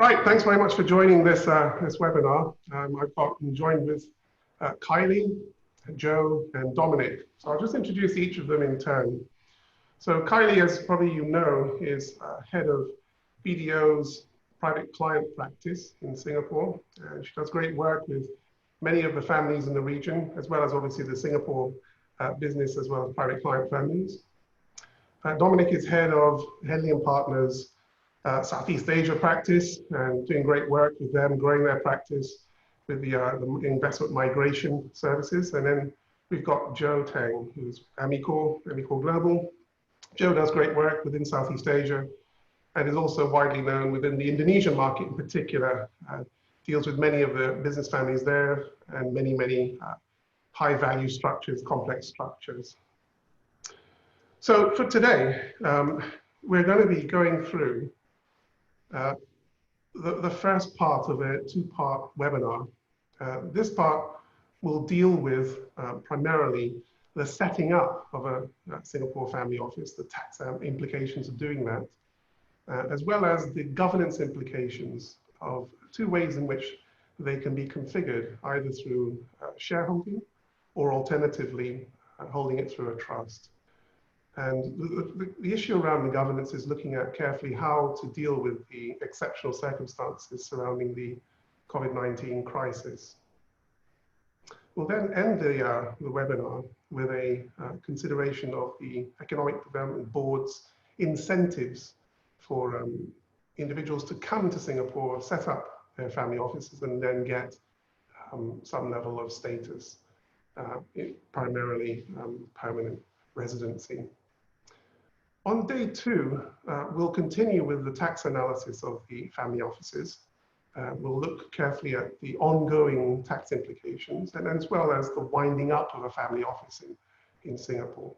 Right, thanks very much for joining this webinar. I'm joined with Kylie, Joe, and Dominic. So I'll just introduce each of them in turn. So Kylie, as probably you know, is head of BDO's private client practice in Singapore. And she does great work with many of the families in the region, as well as obviously the Singapore business, as well as private client families. Dominic is head of Henley & Partners Southeast Asia practice and doing great work with them, growing their practice with the investment migration services. And then we've got Joe Tang, who's Amicore Global. Joe does great work within Southeast Asia and is also widely known within the Indonesian market in particular, deals with many of the business families there and many high value structures, complex structures. So for today, we're going to be going through the first part of a two-part webinar. This part will deal with primarily the setting up of a Singapore family office, the tax implications of doing that, as well as the governance implications of two ways in which they can be configured, either through shareholding or alternatively holding it through a trust. And the issue around the governance is looking at carefully how to deal with the exceptional circumstances surrounding the COVID-19 crisis. We'll then end the webinar with a consideration of the Economic Development Board's incentives for individuals to come to Singapore, set up their family offices, and then get some level of status, primarily permanent residency. On day two, we'll continue with the tax analysis of the family offices. We'll look carefully at the ongoing tax implications, and as well as the winding up of a family office in Singapore.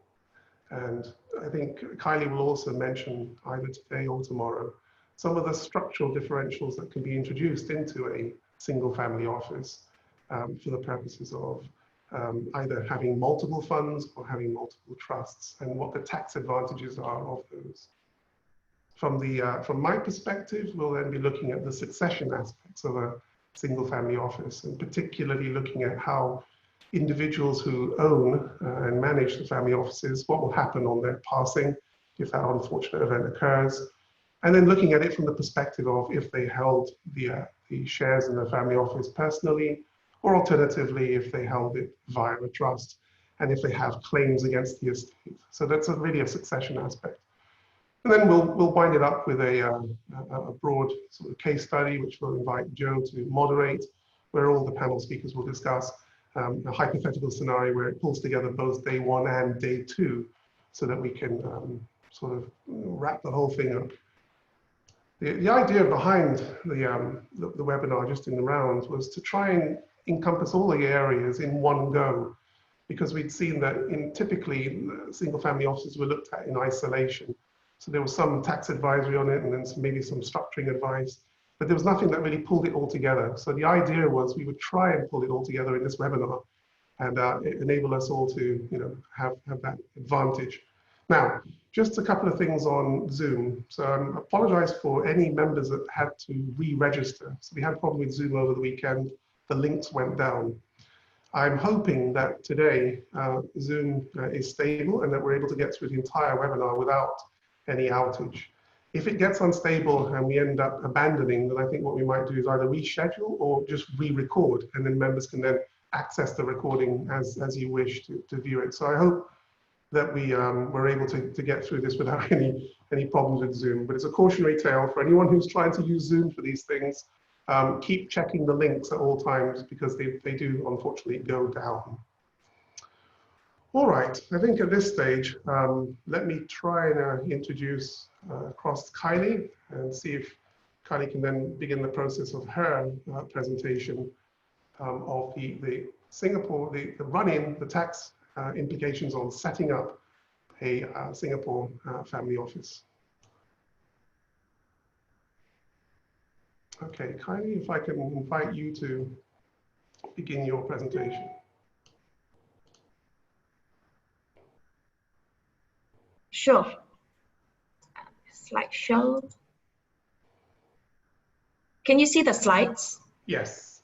And I think Kylie will also mention either today or tomorrow some of the structural differentials that can be introduced into a single family office for the purposes of either having multiple funds or having multiple trusts, and what the tax advantages are of those. From my perspective, we'll then be looking at the succession aspects of a single family office, and particularly looking at how individuals who own and manage the family offices, what will happen on their passing if that unfortunate event occurs, and then looking at it from the perspective of if they held the shares in the family office personally, or alternatively, if they held it via a trust, and if they have claims against the estate. So that's really a succession aspect. And then we'll wind it up with a broad sort of case study, which we'll invite Joe to moderate, where all the panel speakers will discuss a hypothetical scenario where it pulls together both day one and day two, so that we can sort of wrap the whole thing up. The idea behind the webinar, just in the rounds, was to try and encompass all the areas in one go, because we'd seen that typically single family offices were looked at in isolation. So there was some tax advisory on it, and then maybe some structuring advice, but there was nothing that really pulled it all together. So the idea was we would try and pull it all together in this webinar and enable us all to have that advantage. Now, just a couple of things on Zoom. So I apologize for any members that had to re-register. So we had a problem with Zoom over the weekend. The links went down. I'm hoping that today Zoom is stable and that we're able to get through the entire webinar without any outage. If it gets unstable and we end up abandoning, then I think what we might do is either reschedule or just re-record, and then members can then access the recording as you wish to view it. So I hope that we're able to get through this without any problems with Zoom. But it's a cautionary tale for anyone who's trying to use Zoom for these things. Keep checking the links at all times, because they do unfortunately go down. All right, I think at this stage, let me try and introduce across Kylie and see if Kylie can then begin the process of her presentation of the Singapore, the run-in, the tax implications on setting up a Singapore family office. Okay, Kylie, if I can invite you to begin your presentation. Sure. Slideshow. Can you see the slides? Yes.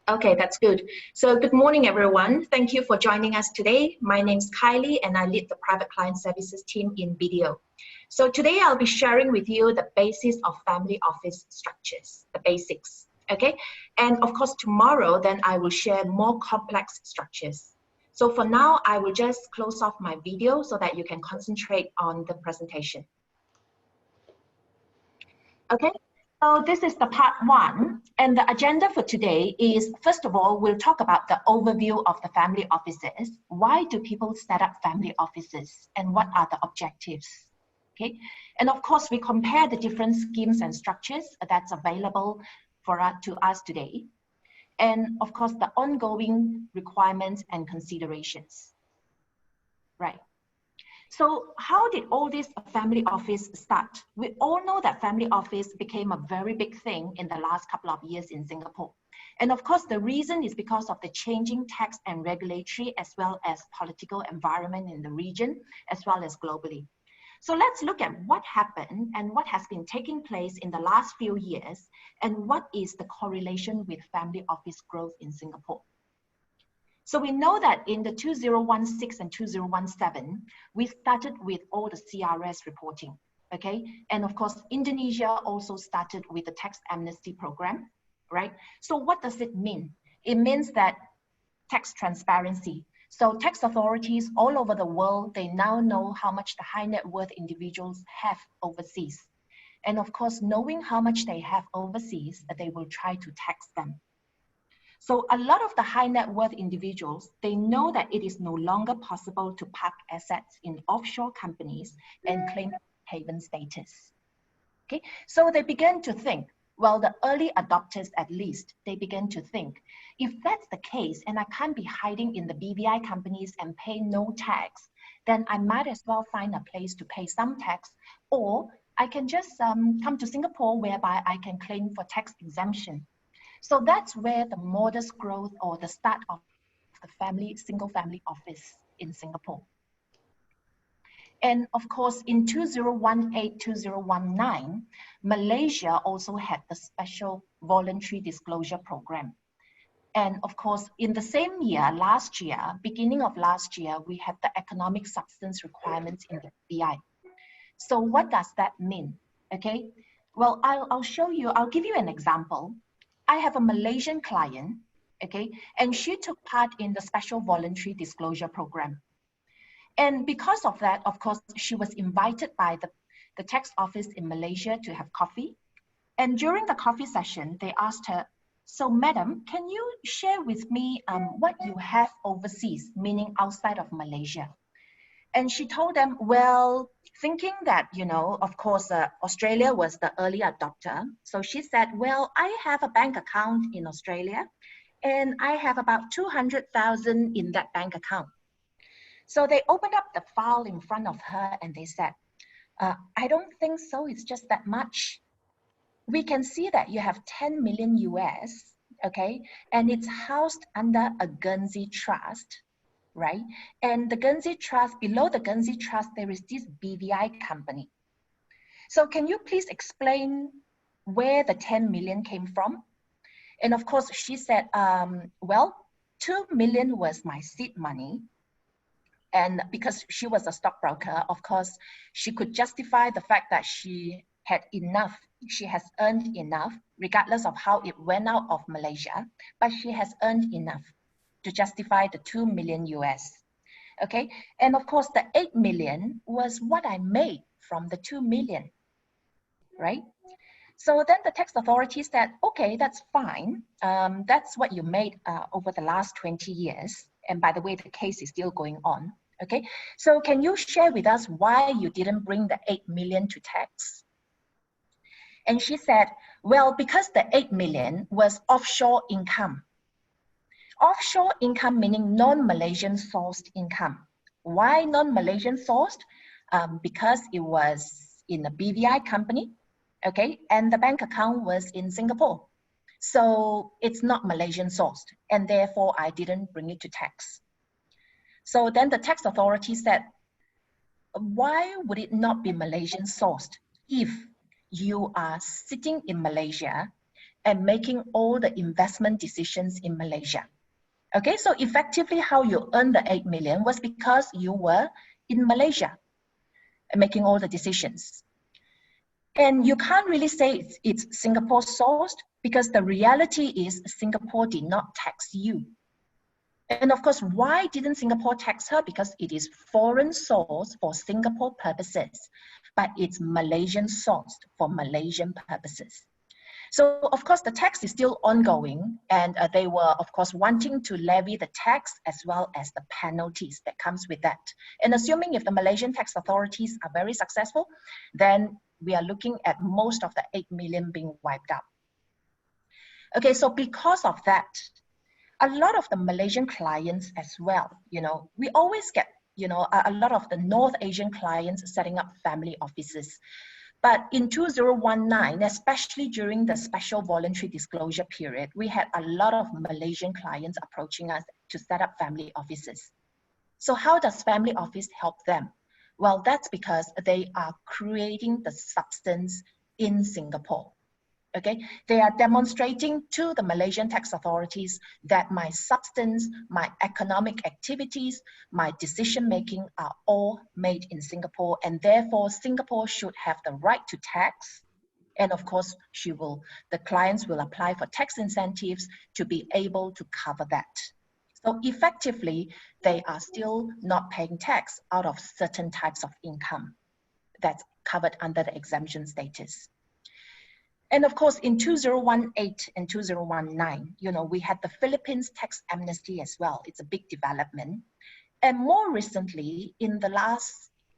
Okay, that's good. So good morning, everyone. Thank you for joining us today. My name is Kylie, and I lead the Private Client Services team in Remedial. So today I'll be sharing with you the basis of family office structures, the basics, okay? And of course, tomorrow, then I will share more complex structures. So for now, I will just close off my video so that you can concentrate on the presentation. Okay, so this is the part one, and the agenda for today is, first of all, we'll talk about the overview of the family offices. Why do people set up family offices, and what are the objectives? Okay, and of course, we compare the different schemes and structures that's available to us today, and of course, the ongoing requirements and considerations. Right. So how did all this family office start? We all know that family office became a very big thing in the last couple of years in Singapore. And of course, the reason is because of the changing tax and regulatory as well as political environment in the region, as well as globally. So let's look at what happened and what has been taking place in the last few years, and what is the correlation with family office growth in Singapore. So we know that in the 2016 and 2017, we started with all the CRS reporting, okay? And of course, Indonesia also started with the tax amnesty program, right? So what does it mean? It means that tax transparency. So tax authorities all over the world, they now know how much the high net worth individuals have overseas. And of course, knowing how much they have overseas, they will try to tax them. So a lot of the high net worth individuals, they know that it is no longer possible to park assets in offshore companies and claim haven status. Okay, so they began to think, well, the early adopters at least, they began to think, if that's the case and I can't be hiding in the BVI companies and pay no tax, then I might as well find a place to pay some tax, or I can just come to Singapore whereby I can claim for tax exemption. So that's where the modest growth or the start of the single family office in Singapore. And of course, in 2018, 2019, Malaysia also had the special voluntary disclosure program. And of course, in the same year, last year, beginning of last year, we had the economic substance requirements in the BI. So what does that mean? Okay, well, I'll show you, I'll give you an example. I have a Malaysian client, okay, and she took part in the special voluntary disclosure program. And because of that, of course, she was invited by the tax office in Malaysia to have coffee. And during the coffee session, they asked her, so madam, can you share with me what you have overseas, meaning outside of Malaysia? And she told them, well, thinking that, you know, of course, Australia was the early adopter. So she said, well, I have a bank account in Australia and I have about 200,000 in that bank account. So they opened up the file in front of her and they said, I don't think so, it's just that much. We can see that you have 10 million US, okay? And it's housed under a Guernsey trust, right? And the Guernsey trust, below the Guernsey trust, there is this BVI company. So can you please explain where the 10 million came from? And of course, she said, well, 2 million was my seed money. And because she was a stockbroker, of course, she could justify the fact that she had enough, she has earned enough, regardless of how it went out of Malaysia, but she has earned enough to justify the 2 million US, okay? And of course, the 8 million was what I made from the 2 million, right? So then the tax authority said, okay, that's fine. That's what you made over the last 20 years. And by the way, the case is still going on, okay? So can you share with us why you didn't bring the 8 million to tax? And she said, well, because the 8 million was offshore income. Offshore income meaning non-Malaysian sourced income. Why non-Malaysian sourced? Because it was in a BVI company, okay? And the bank account was in Singapore. So it's not Malaysian sourced, and therefore I didn't bring it to tax. So then the tax authority said, why would it not be Malaysian sourced if you are sitting in Malaysia and making all the investment decisions in Malaysia. Okay, so effectively how you earned the 8 million was because you were in Malaysia and making all the decisions. And you can't really say it's Singapore sourced because the reality is Singapore did not tax you. And of course, why didn't Singapore tax her? Because it is foreign sourced for Singapore purposes, but it's Malaysian sourced for Malaysian purposes. So of course, the tax is still ongoing, and they were of course wanting to levy the tax as well as the penalties that comes with that. And assuming if the Malaysian tax authorities are very successful, then we are looking at most of the 8 million being wiped out. Okay, so because of that, a lot of the Malaysian clients as well, we always get, a lot of the North Asian clients setting up family offices. But in 2019, especially during the special voluntary disclosure period, we had a lot of Malaysian clients approaching us to set up family offices. So how does family office help them? Well, that's because they are creating the substance in Singapore. Okay, they are demonstrating to the Malaysian tax authorities that my substance, my economic activities, my decision-making are all made in Singapore, and therefore Singapore should have the right to tax. And of course, the clients will apply for tax incentives to be able to cover that. So effectively, they are still not paying tax out of certain types of income that's covered under the exemption status. And of course, in 2018 and 2019, we had the Philippines tax amnesty as well. It's a big development. And more recently, it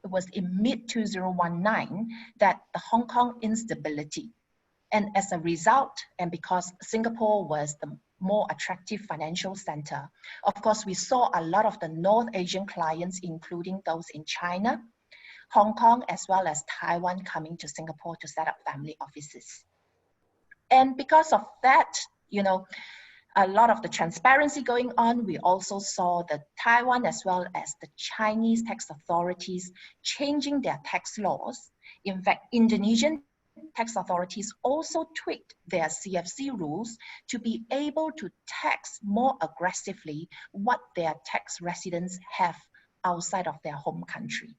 was in mid-2019, that the Hong Kong instability. And as a result, and because Singapore was the more attractive financial center, of course, we saw a lot of the North Asian clients, including those in China, Hong Kong, as well as Taiwan, coming to Singapore to set up family offices. And because of that, a lot of the transparency going on, we also saw the Taiwan as well as the Chinese tax authorities changing their tax laws. In fact, Indonesian tax authorities also tweaked their CFC rules to be able to tax more aggressively what their tax residents have outside of their home country.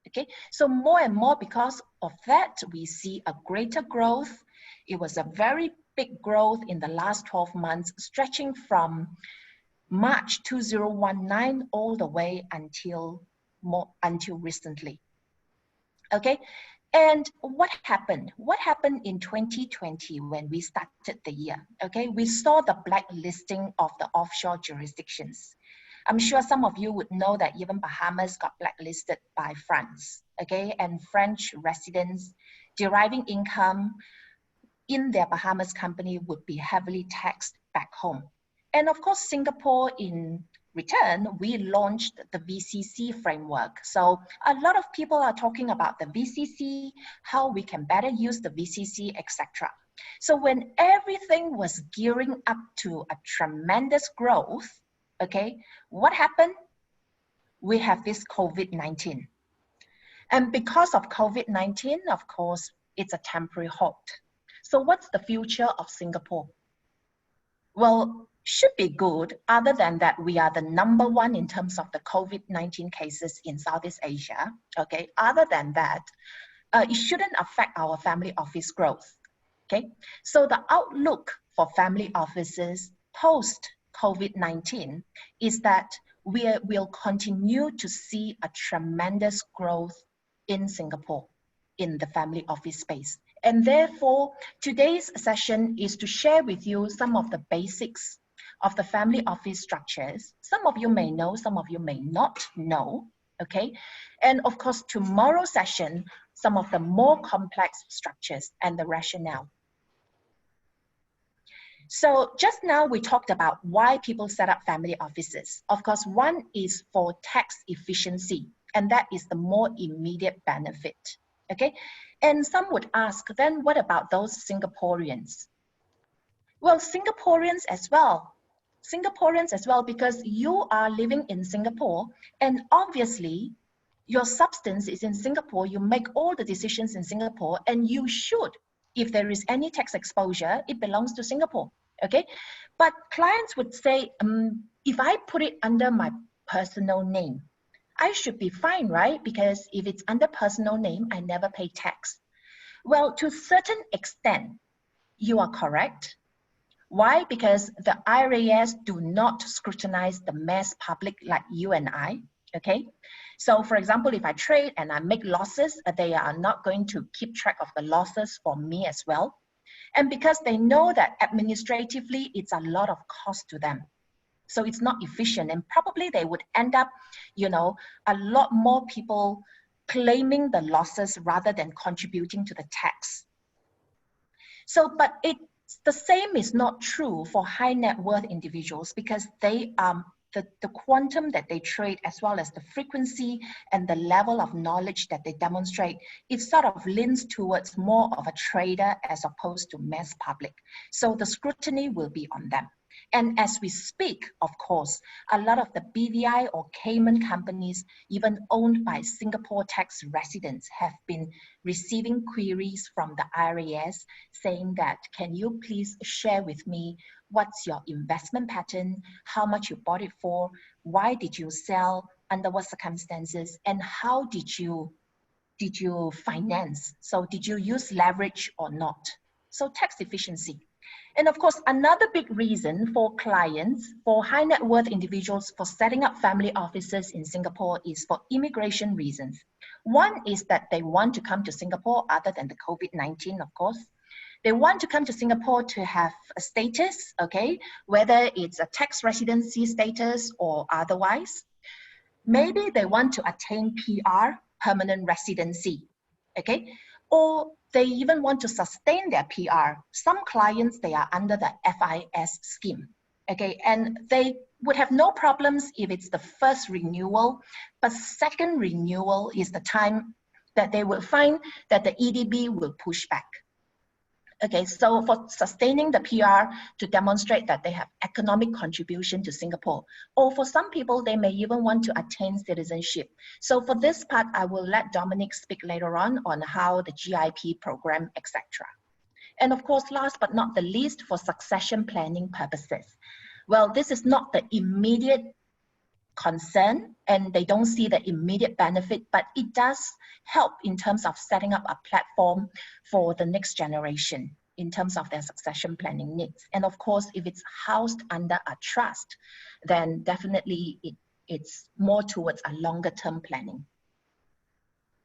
Okay, so more and more because of that, we see a greater growth. It was a very big growth in the last 12 months, stretching from March 2019 all the way until recently. Okay, and what happened? What happened in 2020 when we started the year? Okay, we saw the blacklisting of the offshore jurisdictions. I'm sure some of you would know that even Bahamas got blacklisted by France, okay? And French residents deriving income in their Bahamas company would be heavily taxed back home. And of course, Singapore, in return, we launched the VCC framework. So a lot of people are talking about the VCC, how we can better use the VCC, etc. So when everything was gearing up to a tremendous growth, okay, what happened? We have this COVID-19. And because of COVID-19, of course, it's a temporary halt. So what's the future of Singapore? Well, should be good, other than that we are the #1 in terms of the COVID-19 cases in Southeast Asia, okay? Other than that, it shouldn't affect our family office growth, okay? So the outlook for family offices post COVID-19 is that we will continue to see a tremendous growth in Singapore in the family office space. And therefore, today's session is to share with you some of the basics of the family office structures. Some of you may know, some of you may not know, okay? And of course, tomorrow's session, some of the more complex structures and the rationale. So just now we talked about why people set up family offices. Of course, one is for tax efficiency, and that is the more immediate benefit, okay? And some would ask, then what about those Singaporeans? Well, Singaporeans as well, because you are living in Singapore, and obviously your substance is in Singapore, you make all the decisions in Singapore, and you should if there is any tax exposure, it belongs to Singapore, okay? But clients would say, if I put it under my personal name, I should be fine, right? Because if it's under personal name, I never pay tax. Well, to a certain extent, you are correct. Why? Because the IRAS do not scrutinize the mass public like you and I, okay? So for example, if I trade and I make losses, they are not going to keep track of the losses for me as well. And because they know that administratively, it's a lot of cost to them. So it's not efficient, and probably they would end up, you know, a lot more people claiming the losses rather than contributing to the tax. So, but the same is not true for high net worth individuals, because they the quantum that they trade, as well as the frequency and the level of knowledge that they demonstrate, it sort of leans towards more of a trader as opposed to mass public. So the scrutiny will be on them. And as we speak, of course, a lot of the BVI or Cayman companies, even owned by Singapore tax residents, have been receiving queries from the IRAS saying that, can you please share with me what's your investment pattern, how much you bought it for, why did you sell, under what circumstances, and how did you finance? So did you use leverage or not? So tax efficiency. And of course, another big reason for clients, for high net worth individuals, for setting up family offices in Singapore is for immigration reasons. One is that they want to come to Singapore, other than the COVID-19, of course. They want to come to Singapore to have a status, okay, whether it's a tax residency status or otherwise. Maybe they want to attain PR, permanent residency, okay? Or they even want to sustain their PR. Some clients, they are under the FIS scheme, okay? And they would have no problems if it's the first renewal, but second renewal is the time that they will find that the EDB will push back. Okay, so for sustaining the PR to demonstrate that they have economic contribution to Singapore, or for some people, they may even want to attain citizenship. So for this part, I will let Dominic speak later on how the GIP program, etc. And of course, last but not the least, for succession planning purposes. Well, this is not the immediate concern, and they don't see the immediate benefit, but it does help in terms of setting up a platform for the next generation in terms of their succession planning needs. And of course, if it's housed under a trust, then definitely it's more towards a longer term planning.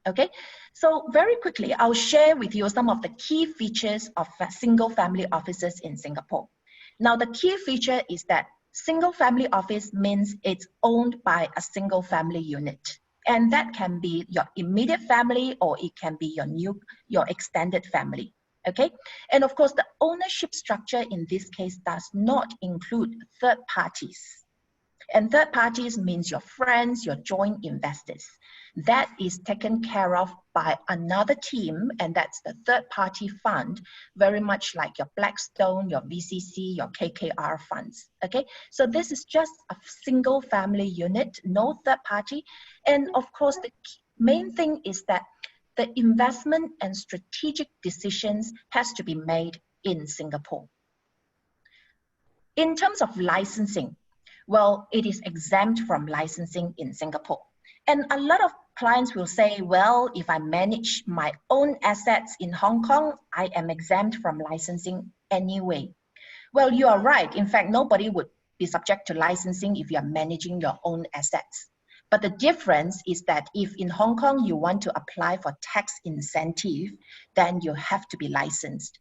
Okay, so very quickly, I'll share with you some of the key features of single family offices in Singapore. Now, the key feature is that single family office means it's owned by a single family unit. And that can be your immediate family, or it can be your extended family, okay? And of course, the ownership structure in this case does not include third parties. And third parties means your friends, your joint investors. That is taken care of by another team, and that's the third party fund, very much like your Blackstone, your VCC, your KKR funds, okay? So this is just a single family unit, no third party. And of course, the main thing is that the investment and strategic decisions has to be made in Singapore. In terms of licensing, well, it is exempt from licensing in Singapore. And a lot of clients will say, well, if I manage my own assets in Hong Kong, I am exempt from licensing anyway. Well, you are right. In fact, nobody would be subject to licensing if you are managing your own assets. But the difference is that if in Hong Kong you want to apply for tax incentive, then you have to be licensed.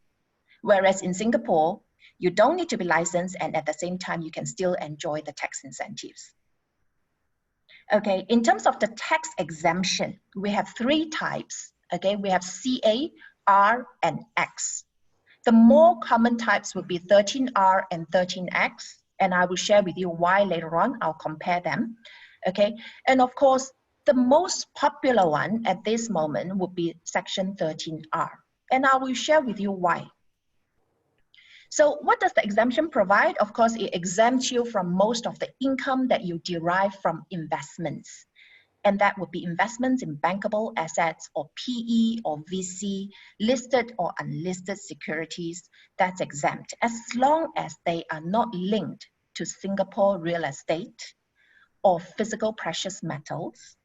Whereas in Singapore, you don't need to be licensed, and at the same time, you can still enjoy the tax incentives. Okay, in terms of the tax exemption, we have three types. Okay, we have CA, R, and X. The more common types would be 13R and 13X, and I will share with you why later on. I'll compare them. Okay, and of course, the most popular one at this moment would be Section 13R, and I will share with you why. So what does the exemption provide? Of course, it exempts you from most of the income that you derive from investments. and that would be investments in bankable assets or PE or VC, listed or unlisted securities, that's exempt, as long as they are not linked to Singapore real estate or physical precious metals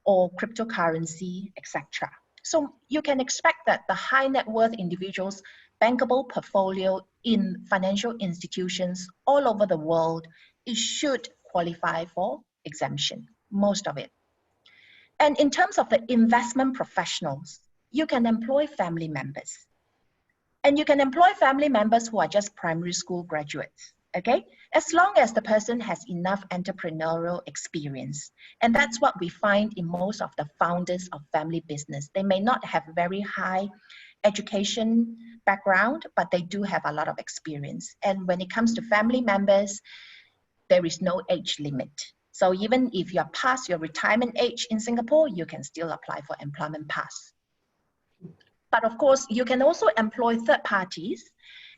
or cryptocurrency, etc. So you can expect that the high net worth individuals' bankable portfolio in financial institutions all over the world, it should qualify for exemption, most of it. And in terms of the investment professionals, you can employ family members. And you can employ family members who are just primary school graduates, okay? As long as the person has enough entrepreneurial experience. And that's what we find in most of the founders of family business. They may not have very high education background, but they do have a lot of experience. And when it comes to family members, there is no age limit. So even if you're past your retirement age in Singapore, you can still apply for employment pass. But of course, you can also employ third parties.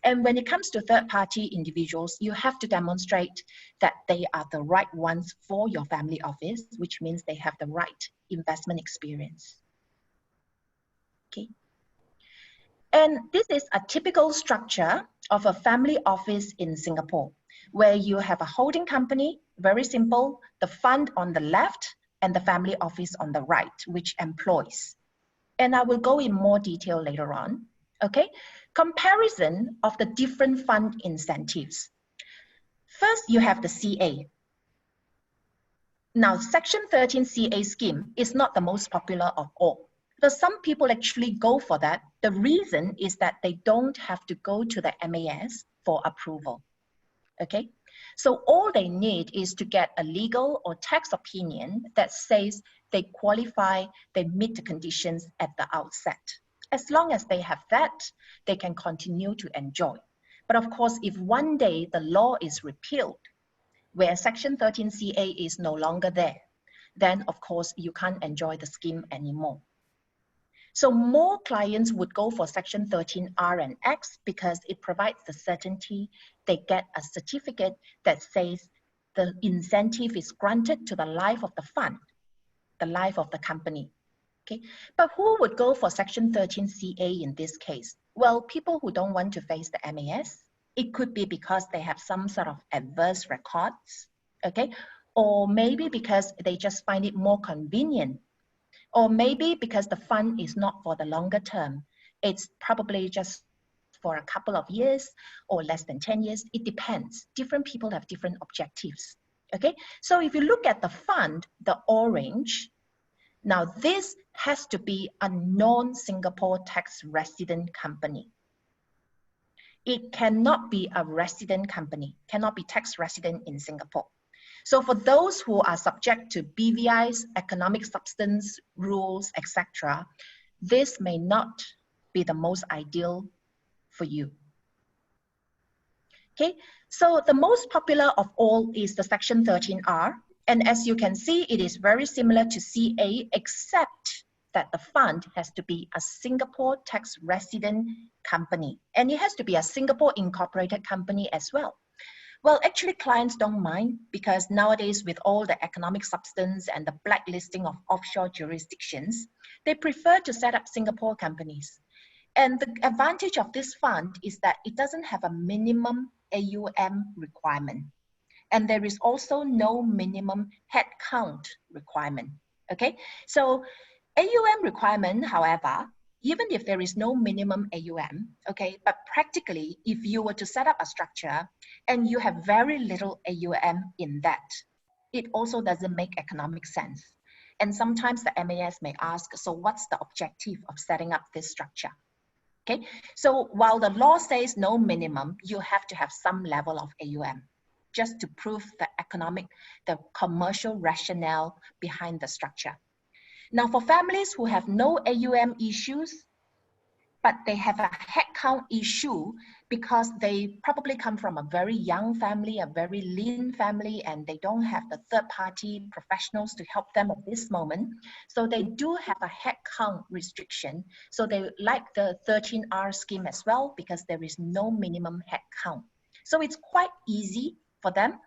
And when it comes to third party individuals, you have to demonstrate that they are the right ones for your family office, which means they have the right investment experience. Okay. And this is a typical structure of a family office in Singapore, where you have a holding company, very simple, the fund on the left and the family office on the right, which employs. And I will go in more detail later on, okay? Comparison of the different fund incentives. First, you have the CA. Now, Section 13 CA scheme is not the most popular of all. But some people actually go for that. The reason is that they don't have to go to the MAS for approval, okay? So all they need is to get a legal or tax opinion that says they qualify, they meet the conditions at the outset. As long as they have that, they can continue to enjoy. But of course, if one day the law is repealed, where Section 13 CA is no longer there, then of course you can't enjoy the scheme anymore. So more clients would go for Section 13R and X because it provides the certainty. They get a certificate that says the incentive is granted to the life of the fund, the life of the company. Okay, but who would go for Section 13 CA in this case? Well, people who don't want to face the MAS. It could be because they have some sort of adverse records, okay? Or maybe because they just find it more convenient. Or maybe because the fund is not for the longer term. It's probably just for a couple of years or less than 10 years. It depends. Different people have different objectives, okay? So if you look at the fund, the orange, now this has to be a non-Singapore tax resident company. It cannot be a resident company, cannot be tax resident in Singapore. So for those who are subject to BVI's economic substance rules, etc., this may not be the most ideal for you. Okay, so the most popular of all is the Section 13R. And as you can see, it is very similar to CA, except that the fund has to be a Singapore tax resident company. And it has to be a Singapore incorporated company as well. Well, actually, clients don't mind because nowadays with all the economic substance and the blacklisting of offshore jurisdictions, they prefer to set up Singapore companies. And the advantage of this fund is that it doesn't have a minimum AUM requirement. And there is also no minimum headcount requirement, okay? So AUM requirement, however, even if there is no minimum AUM, okay, but practically, if you were to set up a structure and you have very little AUM in that, it also doesn't make economic sense. And sometimes the MAS may ask, so what's the objective of setting up this structure? Okay, so while the law says no minimum, you have to have some level of AUM just to prove the commercial rationale behind the structure. Now, for families who have no AUM issues, but they have a headcount issue because they probably come from a very young family, a very lean family, and they don't have the third-party professionals to help them at this moment. So they do have a headcount restriction. So they like the 13R scheme as well because there is no minimum headcount. So it's quite easy for them,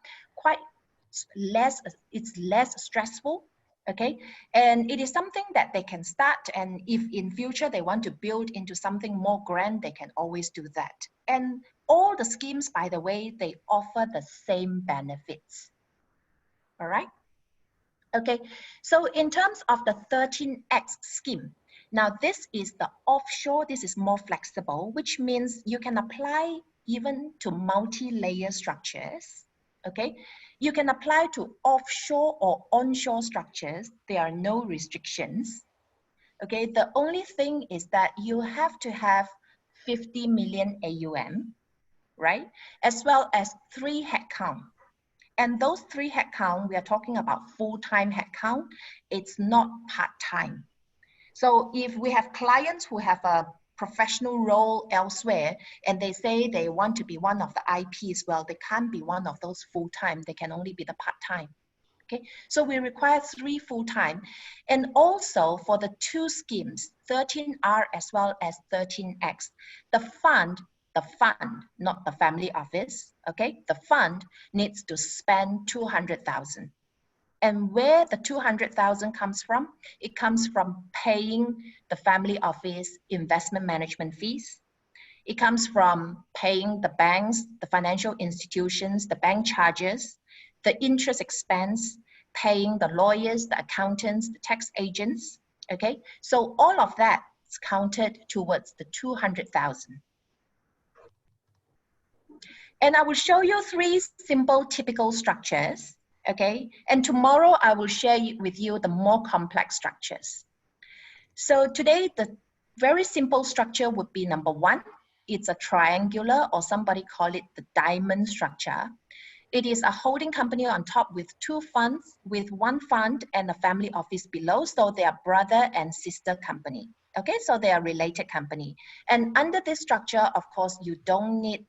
it's less stressful. Okay, and it is something that they can start, and if in future they want to build into something more grand, they can always do that. And all the schemes, by the way, they offer the same benefits. All right. Okay, so in terms of the 13X scheme, now this is the offshore, this is more flexible, which means you can apply even to multi-layer structures. Okay, you can apply to offshore or onshore structures. There are no restrictions. Okay, the only thing is that you have to have 50 million AUM, right? As well as 3 headcount. And those 3 headcount, we are talking about full-time headcount. It's not part-time. So if we have clients who have a professional role elsewhere and they say they want to be one of the IPs, well, they can't be one of those full-time. They can only be the part-time. Okay, so we require 3 full-time. And also for the 2 schemes, 13R as well as 13X, the fund, not the family office, okay? The fund needs to spend 200,000. And where the 200,000 comes from? It comes from paying the family office investment management fees. It comes from paying the banks, the financial institutions, the bank charges, the interest expense, paying the lawyers, the accountants, the tax agents, okay? So all of that is counted towards the 200,000. And I will show you 3 simple typical structures, okay? And tomorrow I will share with you the more complex structures. So today, the very simple structure would be number 1, it's a triangular, or somebody call it the diamond structure. It is a holding company on top with 2 funds, with 1 fund and a family office below. So they are brother and sister company. Okay, so they are related company. And under this structure, of course, you don't need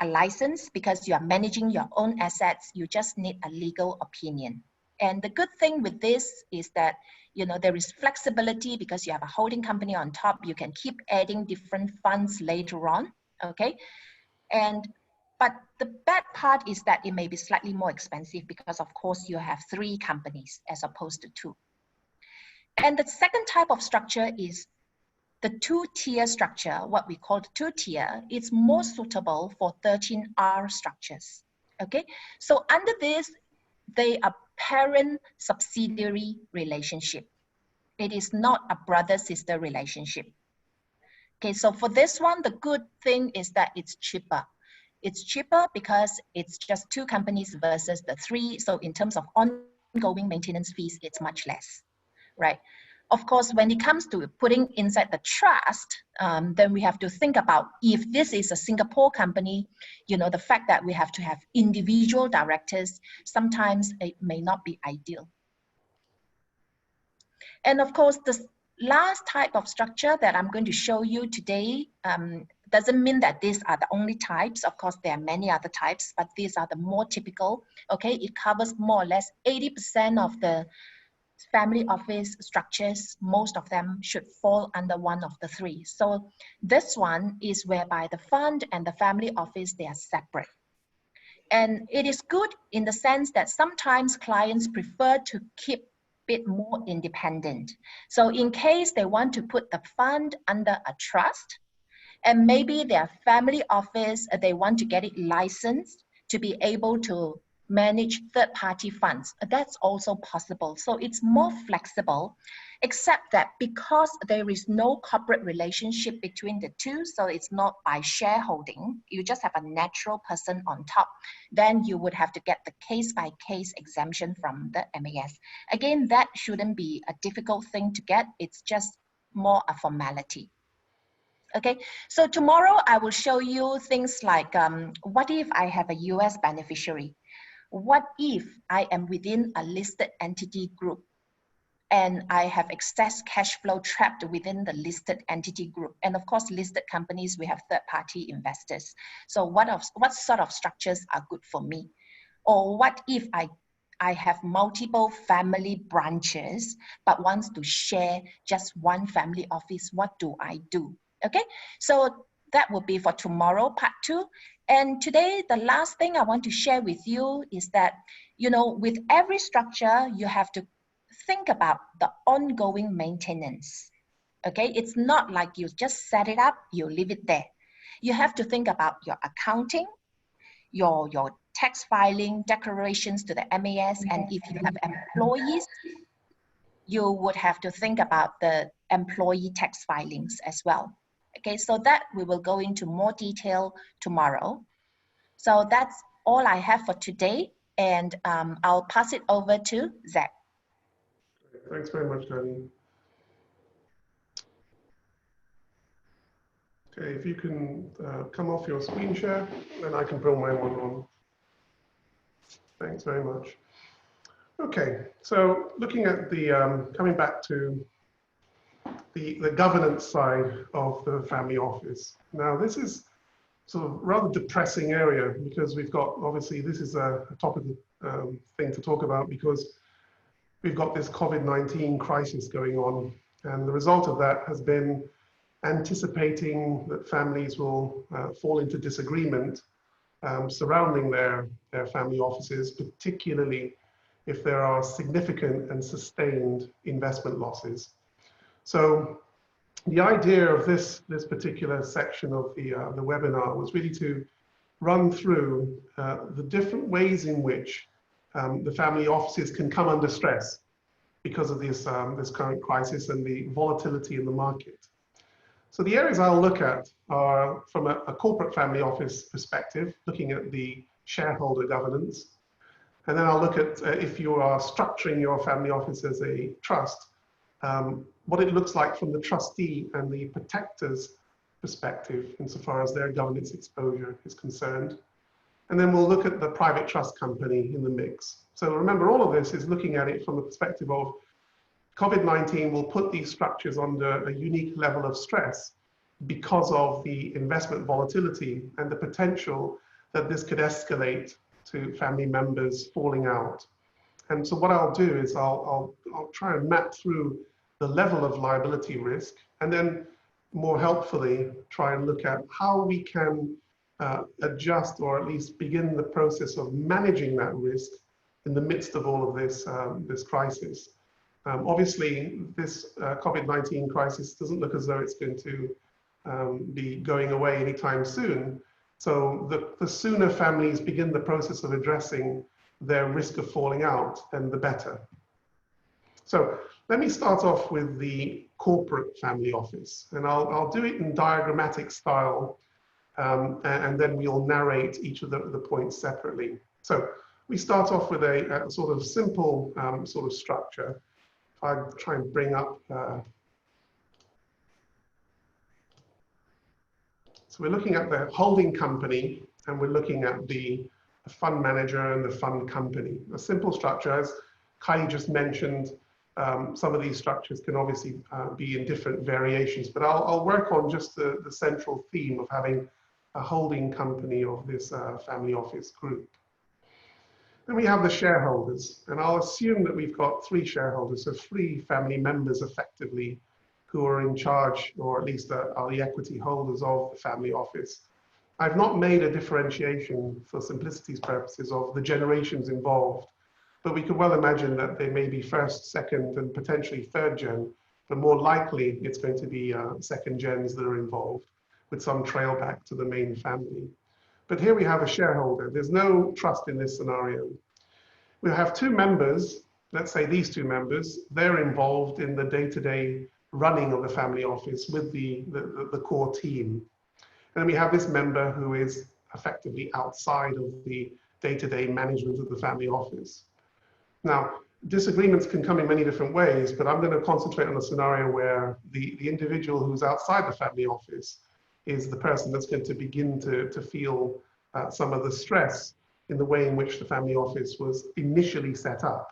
a license because you are managing your own assets. You just need a legal opinion. And the good thing with this is that, you know, there is flexibility because you have a holding company on top. You can keep adding different funds later on, okay? But the bad part is that it may be slightly more expensive because, of course, you have 3 companies as opposed to 2. And the second type of structure is the 2-tier structure, what we call the 2-tier. It's more suitable for 13R structures, okay? So under this, they are parent-subsidiary relationship. It is not a brother-sister relationship. Okay, so for this one, the good thing is that it's cheaper. It's cheaper because it's just 2 companies versus the 3. So in terms of ongoing maintenance fees, it's much less, right? Of course, when it comes to putting inside the trust, then we have to think about if this is a Singapore company, you know, the fact that we have to have individual directors, sometimes it may not be ideal. And of course, the last type of structure that I'm going to show you today doesn't mean that these are the only types. Of course, there are many other types, but these are the more typical, okay? It covers more or less 80% of the family office structures. Most of them should fall under one of the 3. So this one is whereby the fund and the family office, they are separate. And it is good in the sense that sometimes clients prefer to keep bit more independent. So in case they want to put the fund under a trust, and maybe their family office, they want to get it licensed to be able to manage third-party funds. That's also possible. So it's more flexible, except that because there is no corporate relationship between the 2, so it's not by shareholding, you just have a natural person on top, then you would have to get the case-by-case exemption from the MAS. Again, that shouldn't be a difficult thing to get. It's just more a formality. Okay, so tomorrow I will show you things like, what if I have a US beneficiary? What if I am within a listed entity group and I have excess cash flow trapped within the listed entity group? And of course, listed companies, we have third-party investors. So what sort of structures are good for me? Or what if I have multiple family branches, but wants to share just one family office? What do I do? Okay, so that will be for tomorrow, part 2. And today, the last thing I want to share with you is that, you know, with every structure, you have to think about the ongoing maintenance. Okay, it's not like you just set it up, you leave it there. You have to think about your accounting, your tax filing, declarations to the MAS, and if you have employees, you would have to think about the employee tax filings as well. Okay, so that we will go into more detail tomorrow. So that's all I have for today, and I'll pass it over to Zach. Thanks very much, Kylie. Okay, if you can come off your screen share, then I can put my one on. Thanks very much. Okay, so looking at the, coming back to the governance side of the family office. Now, this is sort of rather depressing area because we've got, obviously, this is a topical thing to talk about because we've got this COVID-19 crisis going on. And the result of that has been anticipating that families will fall into disagreement surrounding their family offices, particularly if there are significant and sustained investment losses. So the idea of this particular section of the webinar was really to run through the different ways in which the family offices can come under stress because of this current crisis and the volatility in the market. So the areas I'll look at are from a corporate family office perspective, looking at the shareholder governance. And then I'll look at if you are structuring your family office as a trust, what it looks like from the trustee and the protector's perspective insofar as their governance exposure is concerned. And then we'll look at the private trust company in the mix. So remember, all of this is looking at it from the perspective of COVID-19 will put these structures under a unique level of stress because of the investment volatility and the potential that this could escalate to family members falling out. And so what I'll do is I'll try and map through the level of liability risk, and then more helpfully try and look at how we can adjust or at least begin the process of managing that risk in the midst of all of this, this crisis. Obviously, this COVID-19 crisis doesn't look as though it's going to be going away anytime soon. So the sooner families begin the process of addressing their risk of falling out, then the better. So let me start off with the corporate family office, and I'll do it in diagrammatic style, and then we'll narrate each of the points separately. So we start off with a sort of simple sort of structure. If I try and bring up, so we're looking at the holding company, and we're looking at the fund manager and the fund company. A simple structure, as Kylie just mentioned, some of these structures can obviously be in different variations, but I'll work on just the central theme of having a holding company of this family office group. Then we have the shareholders, and I'll assume that we've got 3 shareholders, so 3 family members effectively who are in charge, or at least are the equity holders of the family office. I've not made a differentiation for simplicity's purposes of the generations involved, but we could well imagine that they may be first, second, and potentially third gen, but more likely it's going to be second gens that are involved with some trail back to the main family. But here we have a shareholder. There's no trust in this scenario. We have 2 members, let's say these 2 members, they're involved in the day-to-day running of the family office with the core team. And then we have this member who is effectively outside of the day-to-day management of the family office. Now, disagreements can come in many different ways, but I'm going to concentrate on a scenario where the individual who's outside the family office is the person that's going to begin to feel some of the stress in the way in which the family office was initially set up.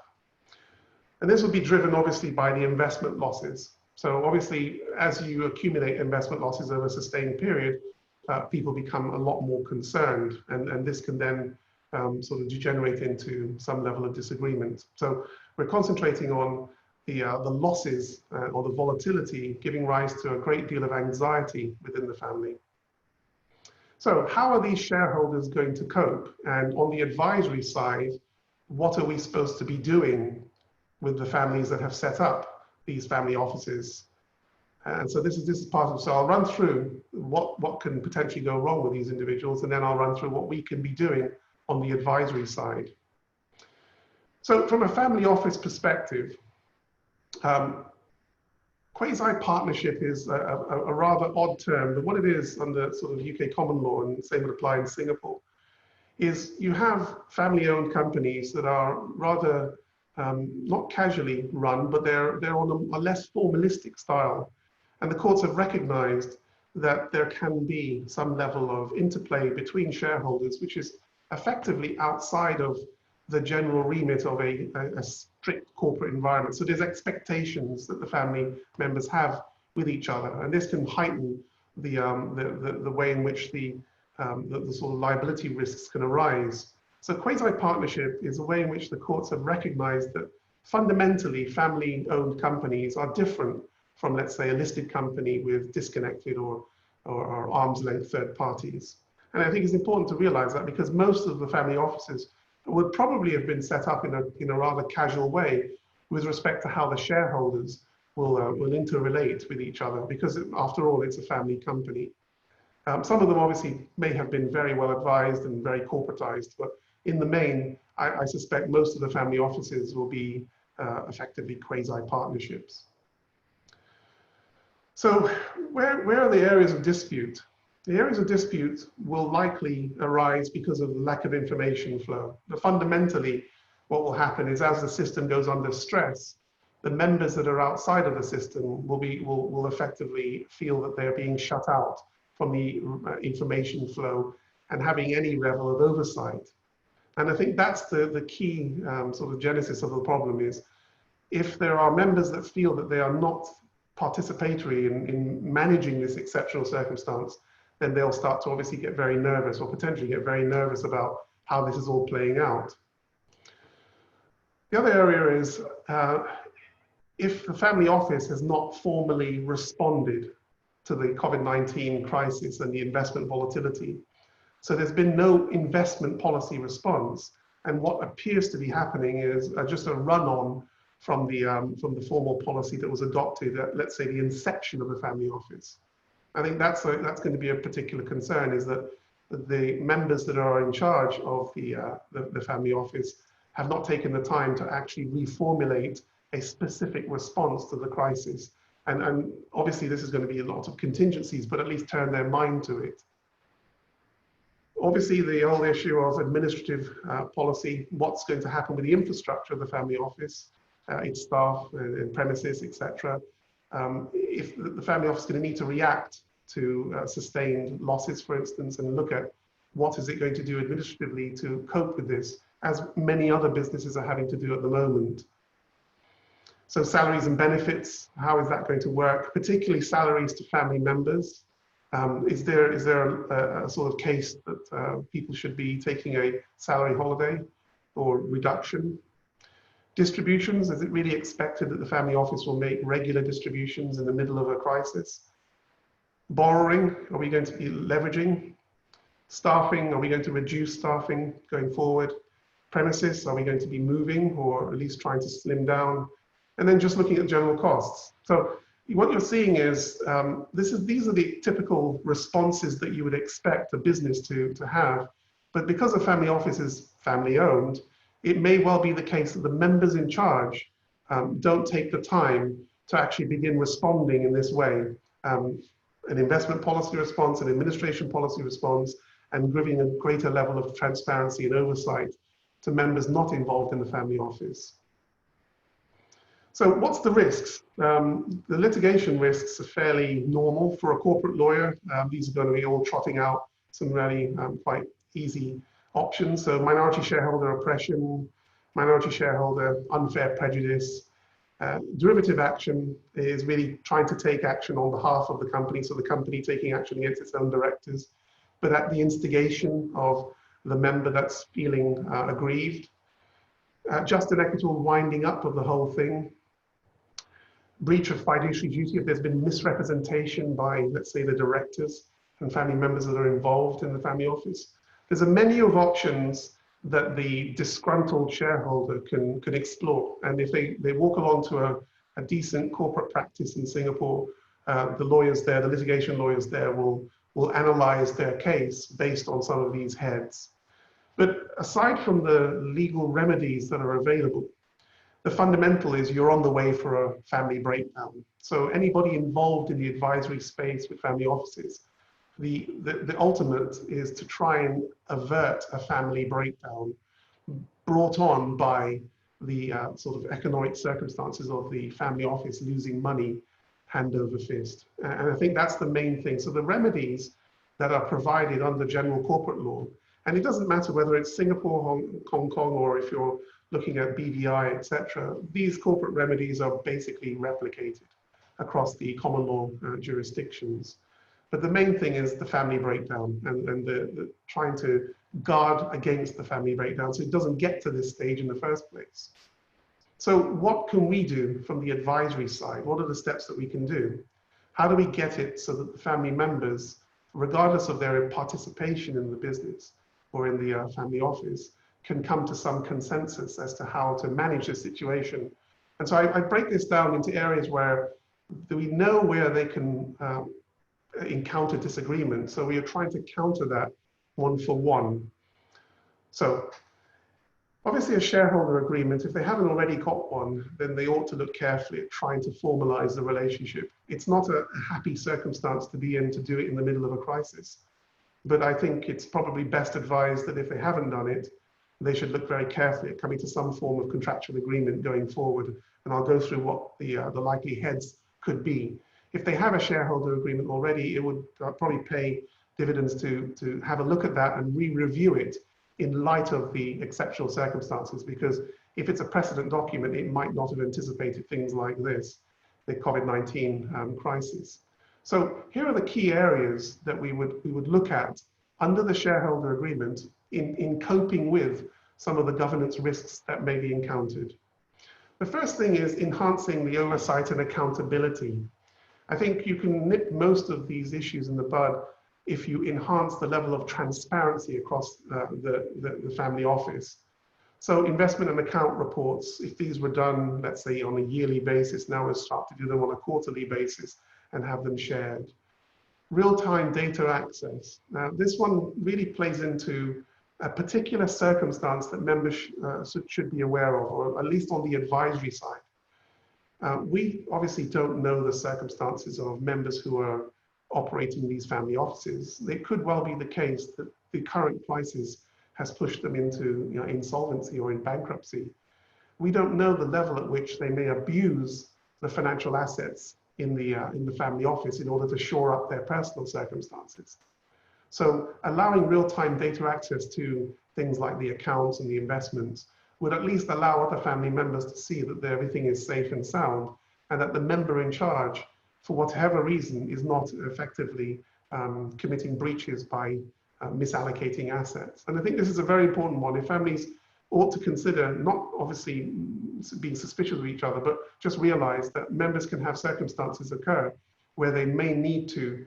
And this will be driven obviously by the investment losses. So obviously, as you accumulate investment losses over a sustained period, people become a lot more concerned, and this can then sort of degenerate into some level of disagreement. So we're concentrating on the losses or the volatility giving rise to a great deal of anxiety within the family. So how are these shareholders going to cope? And on the advisory side, what are we supposed to be doing with the families that have set up these family offices. And so this is part of, so I'll run through what can potentially go wrong with these individuals, and then I'll run through what we can be doing on the advisory side. So from a family office perspective, quasi-partnership is a rather odd term, but what it is under sort of UK common law, and the same would apply in Singapore, is you have family-owned companies that are rather not casually run, but they're on a less formalistic style. And the courts have recognized that there can be some level of interplay between shareholders, which is effectively outside of the general remit of a strict corporate environment. So there's expectations that the family members have with each other, and this can heighten the way in which the sort of liability risks can arise. So quasi-partnership is a way in which the courts have recognized that fundamentally family-owned companies are different from, let's say, a listed company with disconnected or arm's length third parties. And I think it's important to realize that, because most of the family offices would probably have been set up in a rather casual way with respect to how the shareholders will interrelate with each other, because after all, it's a family company. Some of them obviously may have been very well advised and very corporatized, but in the main, I suspect most of the family offices will be effectively quasi-partnerships. So where are the areas of dispute? The areas of dispute will likely arise because of the lack of information flow. But fundamentally, what will happen is, as the system goes under stress, the members that are outside of the system will effectively feel that they're being shut out from the information flow and having any level of oversight. And I think that's the key sort of genesis of the problem is, if there are members that feel that they are not participatory in managing this exceptional circumstance, then they'll start to obviously get very nervous, or potentially get very nervous about how this is all playing out. The other area is if the family office has not formally responded to the COVID-19 crisis and the investment volatility. So there's been no investment policy response. And what appears to be happening is just a run-on from the formal policy that was adopted at, let's say, the inception of the family office. I think that's going to be a particular concern, is that the members that are in charge of the family office have not taken the time to actually reformulate a specific response to the crisis. And obviously this is going to be a lot of contingencies, but at least turn their mind to it. Obviously the whole issue of administrative policy, what's going to happen with the infrastructure of the family office, its staff and premises, etc. If the family office is going to need to react to sustained losses, for instance, and look at what is it going to do administratively to cope with this, as many other businesses are having to do at the moment. So salaries and benefits, how is that going to work, particularly salaries to family members? Is there a sort of case that people should be taking a salary holiday or reduction? Distributions, is it really expected that the family office will make regular distributions in the middle of a crisis? Borrowing, are we going to be leveraging? Staffing, are we going to reduce staffing going forward? Premises, are we going to be moving, or at least trying to slim down? And then just looking at general costs. So what you're seeing is, these are the typical responses that you would expect a business to have. But because the family office is family owned, it may well be the case that the members in charge don't take the time to actually begin responding in this way. An investment policy response, an administration policy response, and giving a greater level of transparency and oversight to members not involved in the family office. So what's the risks? The litigation risks are fairly normal for a corporate lawyer. These are going to be all trotting out some really quite easy options. So minority shareholder oppression, minority shareholder unfair prejudice. Derivative action is really trying to take action on behalf of the company, so the company taking action against its own directors, but at the instigation of the member that's feeling aggrieved. Just and equitable winding up of the whole thing. Breach of fiduciary duty if there's been misrepresentation by, let's say, the directors and family members that are involved in the family office. There's a menu of options that the disgruntled shareholder can explore. And if they walk along to a decent corporate practice in Singapore, the lawyers there, the litigation lawyers there will analyze their case based on some of these heads. But aside from the legal remedies that are available, the fundamental is you're on the way for a family breakdown. So anybody involved in the advisory space with family offices, the ultimate is to try and avert a family breakdown brought on by the sort of economic circumstances of the family office losing money hand over fist. And I think that's the main thing. So the remedies that are provided under general corporate law, and it doesn't matter whether it's Singapore, Hong Kong, or if you're looking at BVI, etc., these corporate remedies are basically replicated across the common law jurisdictions. But the main thing is the family breakdown and the trying to guard against the family breakdown so it doesn't get to this stage in the first place. So what can we do from the advisory side? What are the steps that we can do? How do we get it so that the family members, regardless of their participation in the business or in the family office, can come to some consensus as to how to manage the situation? And so I break this down into areas where we know where they can encounter disagreement. So we are trying to counter that one for one. So obviously a shareholder agreement, if they haven't already got one, then they ought to look carefully at trying to formalize the relationship. It's not a happy circumstance to be in to do it in the middle of a crisis. But I think it's probably best advised that if they haven't done it, they should look very carefully at coming to some form of contractual agreement going forward. And I'll go through what the likely heads could be. If they have a shareholder agreement already, it would probably pay dividends to have a look at that and re-review it in light of the exceptional circumstances, because if it's a precedent document, it might not have anticipated things like this, the COVID-19 crisis. So here are the key areas that we would look at under the shareholder agreement in coping with some of the governance risks that may be encountered. The first thing is enhancing the oversight and accountability. I think you can nip most of these issues in the bud if you enhance the level of transparency across the family office. So investment and account reports, if these were done, let's say on a yearly basis, now we'll start to do them on a quarterly basis and have them shared. Real-time data access. Now this one really plays into a particular circumstance that members should be aware of, or at least on the advisory side. We obviously don't know the circumstances of members who are operating these family offices. It could well be the case that the current crisis has pushed them into insolvency or in bankruptcy. We don't know the level at which they may abuse the financial assets in the family office in order to shore up their personal circumstances. So allowing real-time data access to things like the accounts and the investments would at least allow other family members to see that everything is safe and sound, and that the member in charge, for whatever reason, is not effectively committing breaches by misallocating assets. And I think this is a very important one. If families ought to consider, not obviously being suspicious of each other, but just realize that members can have circumstances occur where they may need to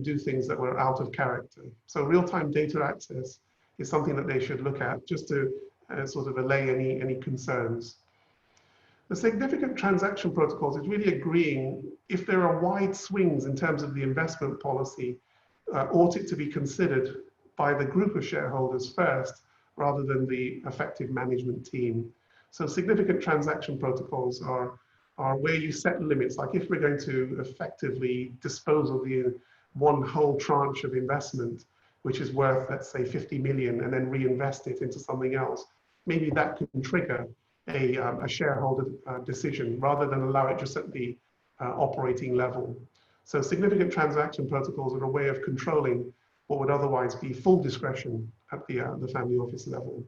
do things that were out of character. So real-time data access is something that they should look at just to sort of allay any concerns. The significant transaction protocols is really agreeing if there are wide swings in terms of the investment policy, ought it to be considered by the group of shareholders first, rather than the effective management team. So significant transaction protocols are where you set limits, like if we're going to effectively dispose of the one whole tranche of investment, which is worth, let's say, 50 million, and then reinvest it into something else, maybe that can trigger a shareholder decision rather than allow it just at the operating level. So significant transaction protocols are a way of controlling what would otherwise be full discretion at the family office level.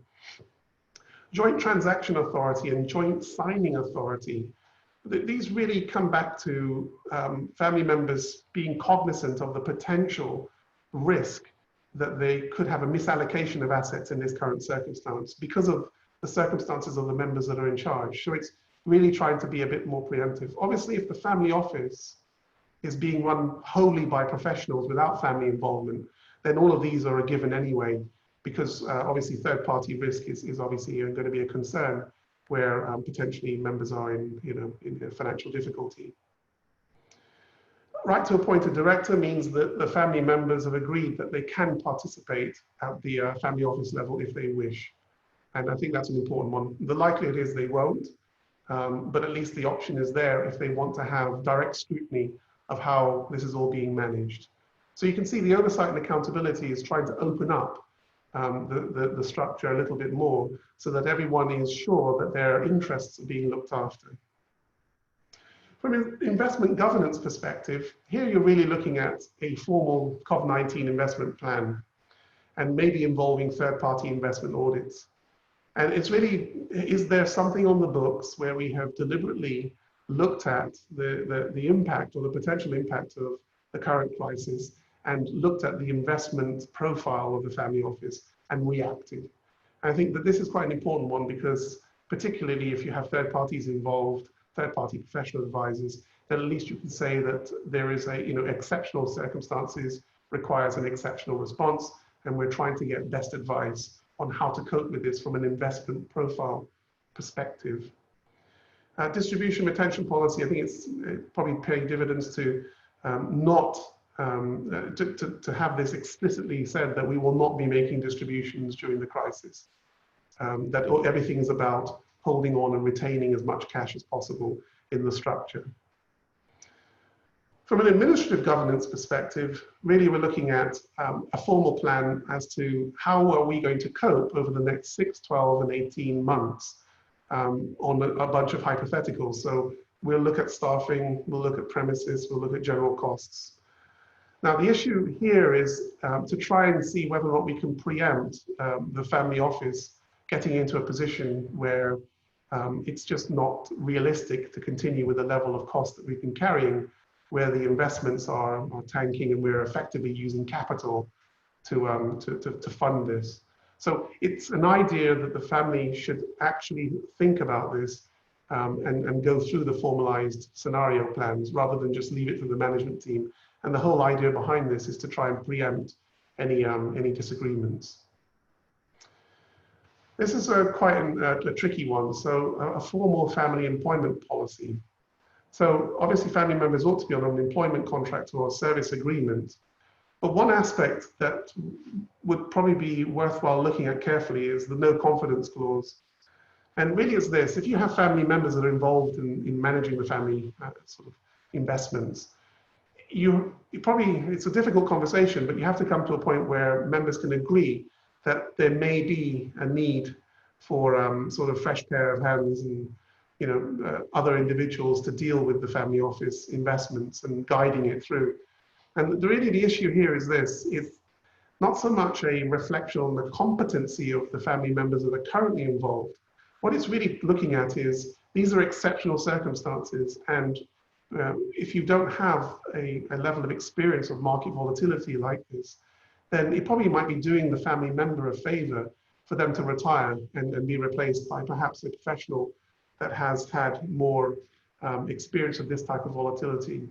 Joint transaction authority and joint signing authority, these really come back to family members being cognizant of the potential risk that they could have a misallocation of assets in this current circumstance because of the circumstances of the members that are in charge. So it's really trying to be a bit more preemptive. Obviously, if the family office is being run wholly by professionals without family involvement, then all of these are a given anyway, because obviously third-party risk is obviously going to be a concern where potentially members are in financial difficulty. Right to appoint a director means that the family members have agreed that they can participate at the family office level if they wish. And I think that's an important one. The likelihood is they won't, but at least the option is there if they want to have direct scrutiny of how this is all being managed. So you can see the oversight and accountability is trying to open up the structure a little bit more so that everyone is sure that their interests are being looked after. From an investment governance perspective, here you're really looking at a formal COVID-19 investment plan and maybe involving third-party investment audits. And it's really, is there something on the books where we have deliberately looked at the impact or the potential impact of the current crisis and looked at the investment profile of the family office and reacted? I think that this is quite an important one because particularly if you have third parties involved, third-party professional advisors, then at least you can say that there is exceptional circumstances requires an exceptional response, and we're trying to get best advice on how to cope with this from an investment profile perspective. Distribution retention policy, I think it's probably paying dividends to to have this explicitly said that we will not be making distributions during the crisis. That everything is about holding on and retaining as much cash as possible in the structure. From an administrative governance perspective, really we're looking at a formal plan as to how are we going to cope over the next 6, 12, and 18 months on a bunch of hypotheticals. So we'll look at staffing, we'll look at premises, we'll look at general costs. Now the issue here is to try and see whether or not we can preempt the family office getting into a position where it's just not realistic to continue with the level of cost that we've been carrying, where the investments are tanking and we're effectively using capital to fund this. So it's an idea that the family should actually think about this and go through the formalized scenario plans rather than just leave it to the management team. And the whole idea behind this is to try and preempt any disagreements. This is quite a tricky one. So a formal family employment policy. So obviously family members ought to be on an employment contract or a service agreement. But one aspect that would probably be worthwhile looking at carefully is the no confidence clause. And really it's this: if you have family members that are involved in managing the family sort of investments, it's a difficult conversation, but you have to come to a point where members can agree that there may be a need for sort of fresh pair of hands and other individuals to deal with the family office investments and guiding it through. And really the issue here is this: it's not so much a reflection on the competency of the family members that are currently involved. What it's really looking at is these are exceptional circumstances, and if you don't have a level of experience of market volatility like this, then it probably might be doing the family member a favor for them to retire and be replaced by perhaps a professional that has had more experience of this type of volatility.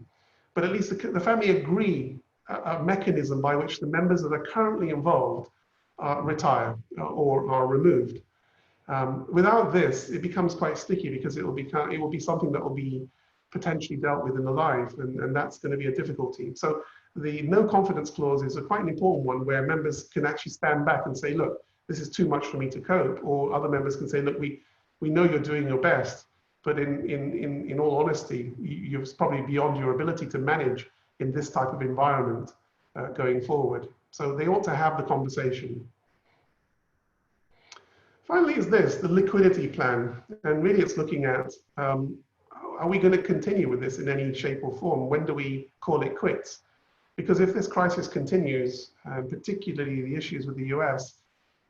But at least the family agree a mechanism by which the members that are currently involved retire or are removed. Without this, it becomes quite sticky because it will be something that will be potentially dealt with in the life, and that's going to be a difficulty. So the no confidence clause is quite an important one where members can actually stand back and say, look, this is too much for me to cope, or other members can say, look, we know you're doing your best, but in all honesty, you're probably beyond your ability to manage in this type of environment going forward. So they ought to have the conversation. Finally is this, the liquidity plan. And really it's looking at, are we going to continue with this in any shape or form? When do we call it quits? Because if this crisis continues, particularly the issues with the US,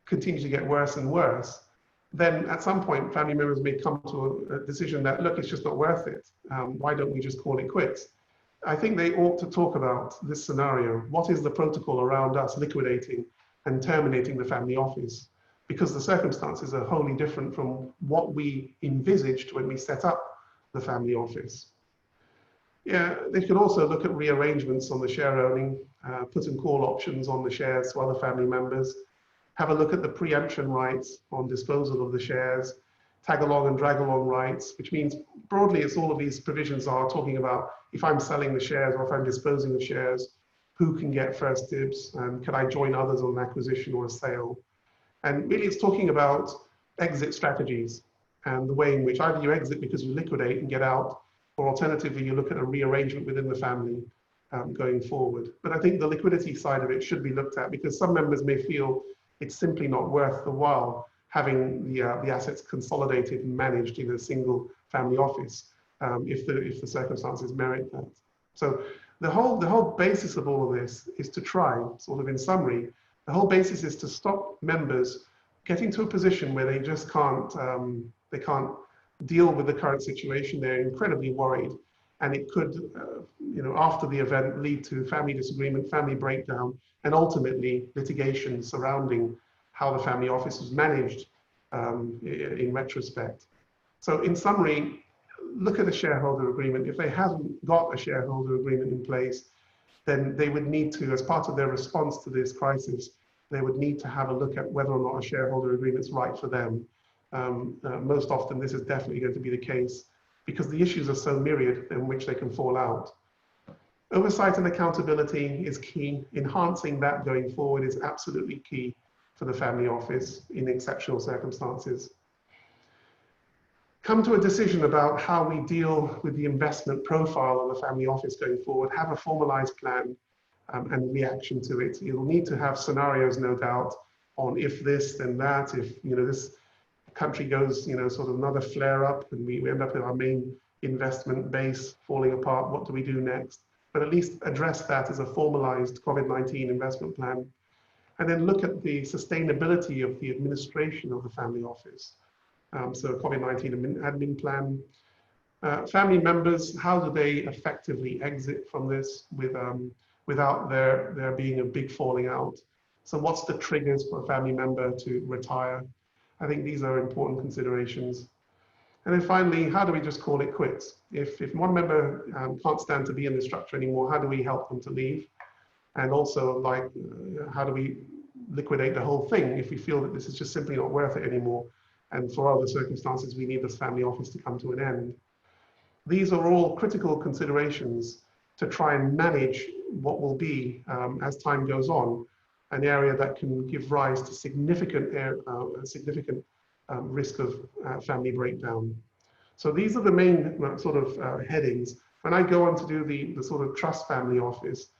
continue to get worse and worse, then at some point family members may come to a decision that, look, it's just not worth it. Why don't we just call it quits? I think they ought to talk about this scenario. What is the protocol around us liquidating and terminating the family office? Because the circumstances are wholly different from what we envisaged when we set up the family office. Yeah, they could also look at rearrangements on the share owning, put and call options on the shares to other family members. have a look at the preemption rights on disposal of the shares, tag along and drag along rights, which means broadly it's all of these provisions are talking about if I'm selling the shares or if I'm disposing of shares, who can get first dibs, and can I join others on an acquisition or a sale? And really it's talking about exit strategies and the way in which either you exit because you liquidate and get out, or alternatively you look at a rearrangement within the family going forward. But I think the liquidity side of it should be looked at, because some members may feel it's simply not worth the while having the assets consolidated and managed in a single family office if the circumstances merit that. So the whole basis of all of this is to try, sort of in summary, the whole basis is to stop members getting to a position where they just can't deal with the current situation. They're incredibly worried, and it could, after the event, lead to family disagreement, family breakdown, and ultimately litigation surrounding how the family office is managed in retrospect. So in summary, look at the shareholder agreement. If they haven't got a shareholder agreement in place, then they would need to, as part of their response to this crisis, they would need to have a look at whether or not a shareholder agreement is right for them. Most often this is definitely going to be the case because the issues are so myriad in which they can fall out. Oversight and accountability is key. Enhancing that going forward is absolutely key for the family office in exceptional circumstances. Come to a decision about how we deal with the investment profile of the family office going forward, have a formalized plan and reaction to it. You'll need to have scenarios, no doubt, on if this, then that, if this country goes, sort of another flare up and we end up with our main investment base falling apart, what do we do next? But at least address that as a formalized COVID-19 investment plan. And then look at the sustainability of the administration of the family office. So COVID-19 admin plan. Family members, how do they effectively exit from this without there being a big falling out? So what's the triggers for a family member to retire? I think these are important considerations. And then finally, how do we just call it quits? If one member can't stand to be in the structure anymore, how do we help them to leave? And also, how do we liquidate the whole thing if we feel that this is just simply not worth it anymore? And for other circumstances, we need this family office to come to an end. These are all critical considerations to try and manage what will be, as time goes on, an area that can give rise to significant risk of family breakdown. So these are the main sort of headings. When I go on to do the sort of trust family office,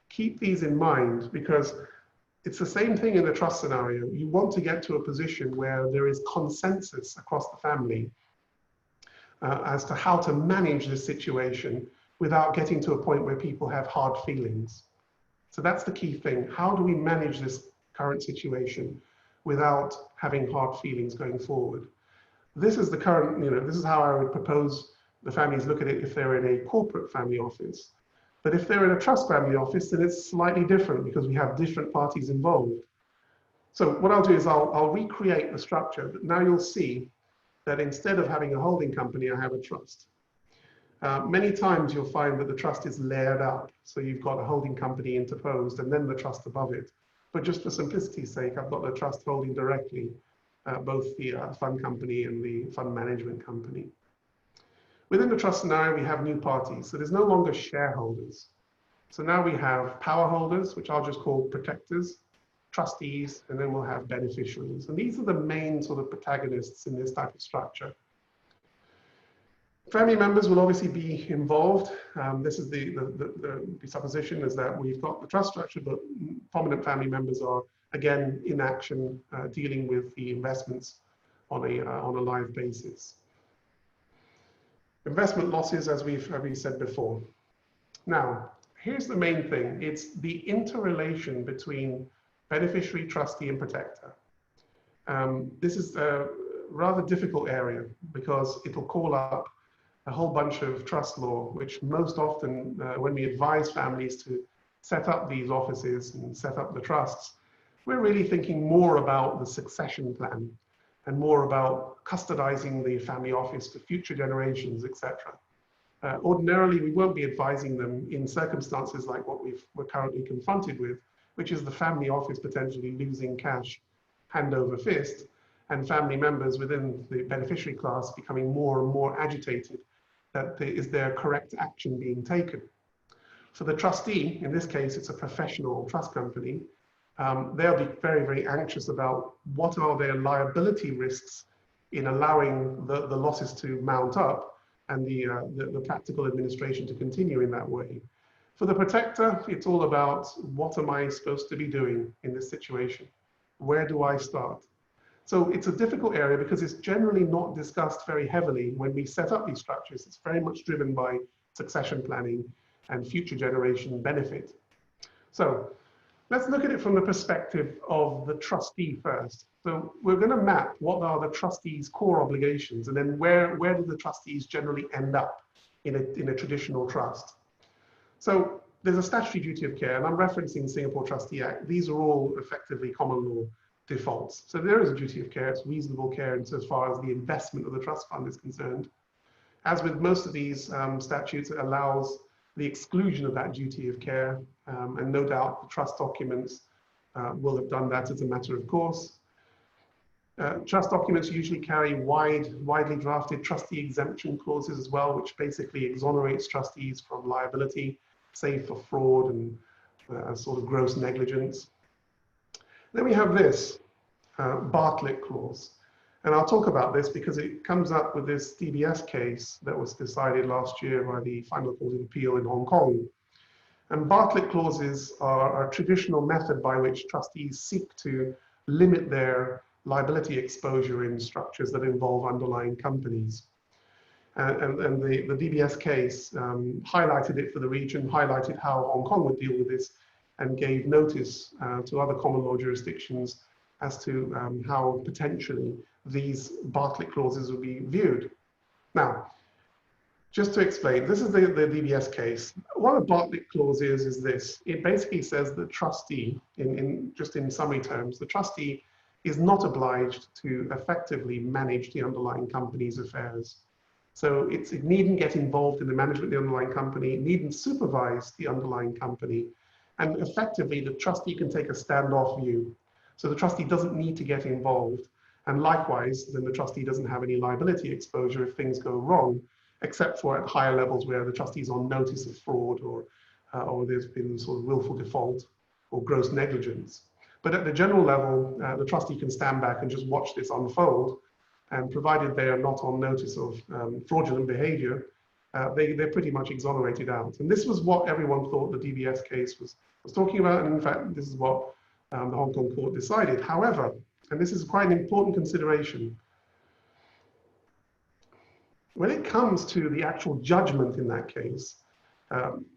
keep these in mind, because it's the same thing in the trust scenario. You want to get to a position where there is consensus across the family as to how to manage this situation without getting to a point where people have hard feelings. So that's the key thing. How do we manage this current situation without having hard feelings going forward? This is the current, this is how I would propose the families look at it if they're in a corporate family office. But if they're in a trust family office, then it's slightly different because we have different parties involved. So what I'll do is I'll recreate the structure, but now you'll see that instead of having a holding company, I have a trust. Many times you'll find that the trust is layered up. So you've got a holding company interposed and then the trust above it. But just for simplicity's sake, I've got the trust holding directly both the fund company and the fund management company. Within the trust scenario, we have new parties. So there's no longer shareholders. So now we have power holders, which I'll just call protectors, trustees, and then we'll have beneficiaries. And these are the main sort of protagonists in this type of structure. Family members will obviously be involved. This is the supposition is that we've got the trust structure, but prominent family members are, again, in action, dealing with the investments on a live basis. Investment losses, as we've said before. Now, here's the main thing. It's the interrelation between beneficiary, trustee, and protector. This is a rather difficult area because it'll call up a whole bunch of trust law, which most often, when we advise families to set up these offices and set up the trusts, we're really thinking more about the succession plan and more about custodizing the family office for future generations, etc. Ordinarily, we won't be advising them in circumstances like what we're currently confronted with, which is the family office potentially losing cash hand over fist, and family members within the beneficiary class becoming more and more agitated that is there correct action being taken. For the trustee, in this case, it's a professional trust company, they'll be very, very anxious about what are their liability risks in allowing the losses to mount up and the practical administration to continue in that way. For the protector, it's all about what am I supposed to be doing in this situation? Where do I start? So it's a difficult area because it's generally not discussed very heavily when we set up these structures. It's very much driven by succession planning and future generation benefit. So let's look at it from the perspective of the trustee first. So we're going to map what are the trustee's core obligations, and then where do the trustees generally end up in a traditional trust. So there's a statutory duty of care, and I'm referencing the Singapore Trustee Act. These are all effectively common law defaults. So there is a duty of care. It's reasonable care as far as the investment of the trust fund is concerned. As with most of these statutes, it allows the exclusion of that duty of care, and no doubt the trust documents will have done that as a matter of course. Trust documents usually carry widely drafted trustee exemption clauses as well, which basically exonerates trustees from liability, save for fraud and sort of gross negligence. Then we have this Bartlett clause. And I'll talk about this because it comes up with this DBS case that was decided last year by the Final Court of Appeal in Hong Kong. And Bartlett clauses are a traditional method by which trustees seek to limit their liability exposure in structures that involve underlying companies. And the DBS case highlighted it for the region, highlighted how Hong Kong would deal with this, and gave notice to other common law jurisdictions as to how potentially these Bartlett clauses will be viewed. Now, just to explain, this is the DBS case. What a Bartlett clause is this. It basically says the trustee, just in summary terms, the trustee is not obliged to effectively manage the underlying company's affairs. So it needn't get involved in the management of the underlying company, it needn't supervise the underlying company, and effectively the trustee can take a standoff view. So the trustee doesn't need to get involved. And likewise, then the trustee doesn't have any liability exposure if things go wrong, except for at higher levels where the trustee is on notice of fraud or there's been sort of willful default or gross negligence. But at the general level, the trustee can stand back and just watch this unfold, and provided they are not on notice of fraudulent behavior, they're pretty much exonerated out. And this was what everyone thought the DBS case was talking about, and in fact, this is what the Hong Kong court decided. However, and this is quite an important consideration, when it comes to the actual judgment in that case,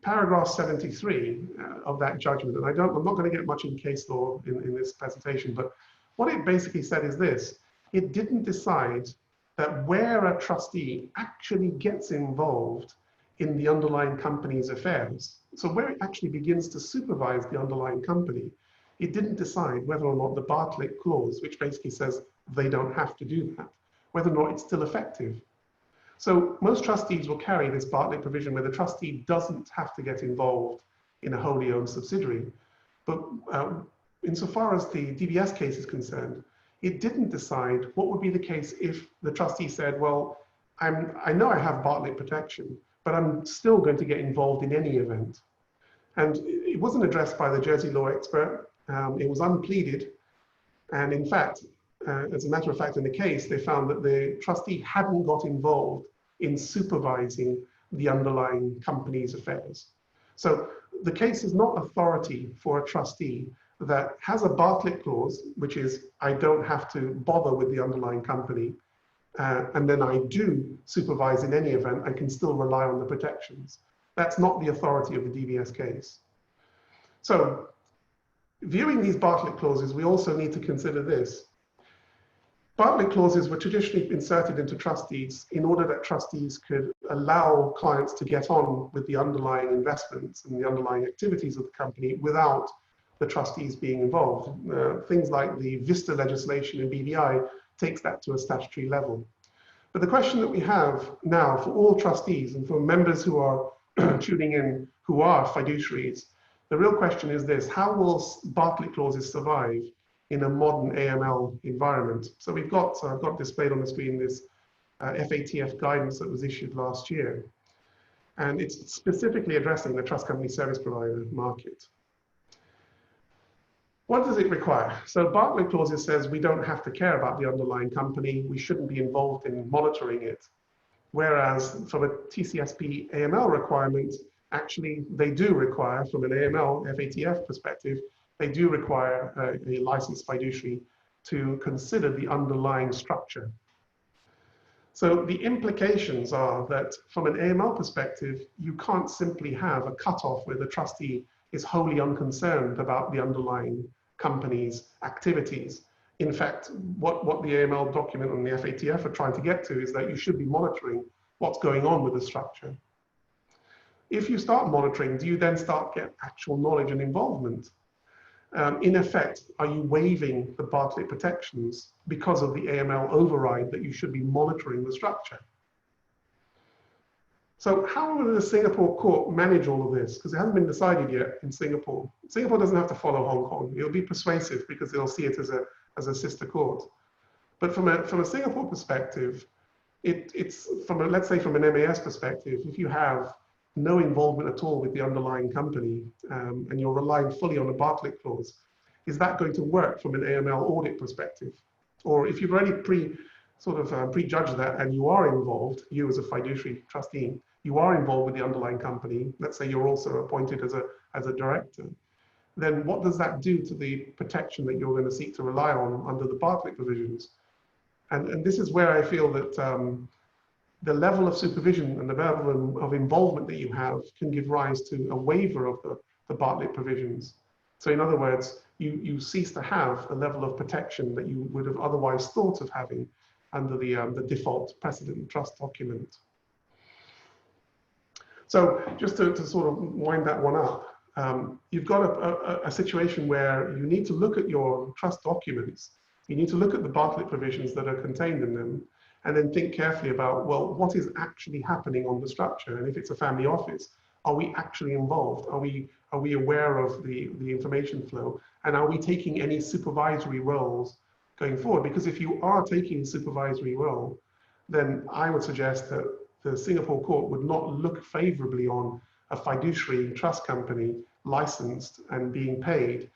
paragraph 73 of that judgment, and I'm not going to get much in case law in this presentation, but what it basically said is this: it didn't decide that where a trustee actually gets involved in the underlying company's affairs, so where it actually begins to supervise the underlying company, it didn't decide whether or not the Bartlett clause, which basically says they don't have to do that, whether or not it's still effective. So most trustees will carry this Bartlett provision where the trustee doesn't have to get involved in a wholly owned subsidiary. But insofar as the DBS case is concerned, it didn't decide what would be the case if the trustee said, well, I know I have Bartlett protection, but I'm still going to get involved in any event. And it wasn't addressed by the Jersey law expert. It was unpleaded. And in fact, as a matter of fact, in the case, they found that the trustee hadn't got involved in supervising the underlying company's affairs. So the case is not authority for a trustee that has a Bartlett clause, which is I don't have to bother with the underlying company, and then I do supervise in any event, I can still rely on the protections. That's not the authority of the DBS case. So viewing these Bartlett clauses, we also need to consider this. Bartlett clauses were traditionally inserted into trust deeds in order that trustees could allow clients to get on with the underlying investments and the underlying activities of the company without the trustees being involved. Things like the VISTA legislation in BVI takes that to a statutory level. But the question that we have now for all trustees and for members who are tuning in who are fiduciaries, the real question is this: how will Bartlett clauses survive in a modern AML environment. So we've got, I've got displayed on the screen this FATF guidance that was issued last year. And it's specifically addressing the trust company service provider market. What does it require? So Bartlett clauses says we don't have to care about the underlying company. We shouldn't be involved in monitoring it. Whereas from a TCSP AML requirement, actually they do require, from an AML FATF perspective, they do require a licensed fiduciary to consider the underlying structure. So the implications are that from an AML perspective, you can't simply have a cutoff where the trustee is wholly unconcerned about the underlying company's activities. In fact, what the AML document and the FATF are trying to get to is that you should be monitoring what's going on with the structure. If you start monitoring, do you then start get actual knowledge and involvement? In effect, are you waiving the Bartlett protections because of the AML override that you should be monitoring the structure? So how will the Singapore court manage all of this? Because it hasn't been decided yet in Singapore. Singapore doesn't have to follow Hong Kong. It'll be persuasive because they'll see it as a sister court. But from a Singapore perspective, it's from let's say from an MAS perspective, if you have no involvement at all with the underlying company and you're relying fully on a Bartlett clause, is that going to work from an AML audit perspective? Or if you've already prejudged that and you are involved, you as a fiduciary trustee, you are involved with the underlying company, let's say you're also appointed as a director, then what does that do to the protection that you're going to seek to rely on under the Bartlett provisions? And this is where I feel that the level of supervision and the level of involvement that you have can give rise to a waiver of the Bartlett provisions. So in other words, you cease to have a level of protection that you would have otherwise thought of having under the default precedent trust document. So just to sort of wind that one up, you've got a situation where you need to look at your trust documents. You need to look at the Bartlett provisions that are contained in them, and then think carefully about, well, what is actually happening on the structure? And if it's a family office, are we actually involved? Are we aware of the information flow? And are we taking any supervisory roles going forward? Because if you are taking a supervisory role, then I would suggest that the Singapore court would not look favorably on a fiduciary trust company licensed and being paid,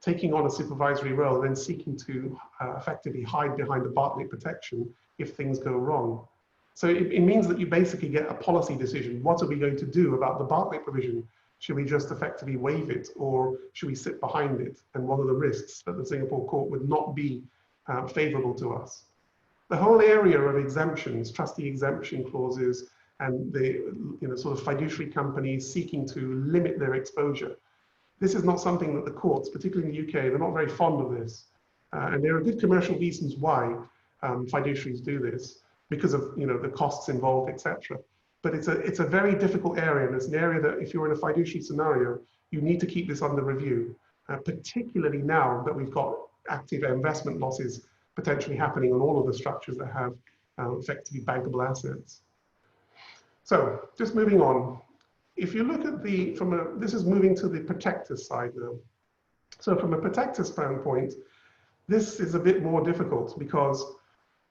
taking on a supervisory role, then seeking to effectively hide behind the Bartlett protection if things go wrong. So it means that you basically get a policy decision. What are we going to do about the Bartlett provision? Should we just effectively waive it, or should we sit behind it? And what are the risks that the Singapore court would not be favorable to us? The whole area of exemptions, trustee exemption clauses, and the sort of fiduciary companies seeking to limit their exposure. This is not something that the courts, particularly in the UK, they're not very fond of this. And there are good commercial reasons why fiduciaries do this, because of the costs involved, etc. But it's a very difficult area, and it's an area that if you're in a fiduciary scenario, you need to keep this under review, particularly now that we've got active investment losses potentially happening on all of the structures that have effectively bankable assets. So just moving on, if you look at this is moving to the protector side now. So from a protector standpoint, this is a bit more difficult because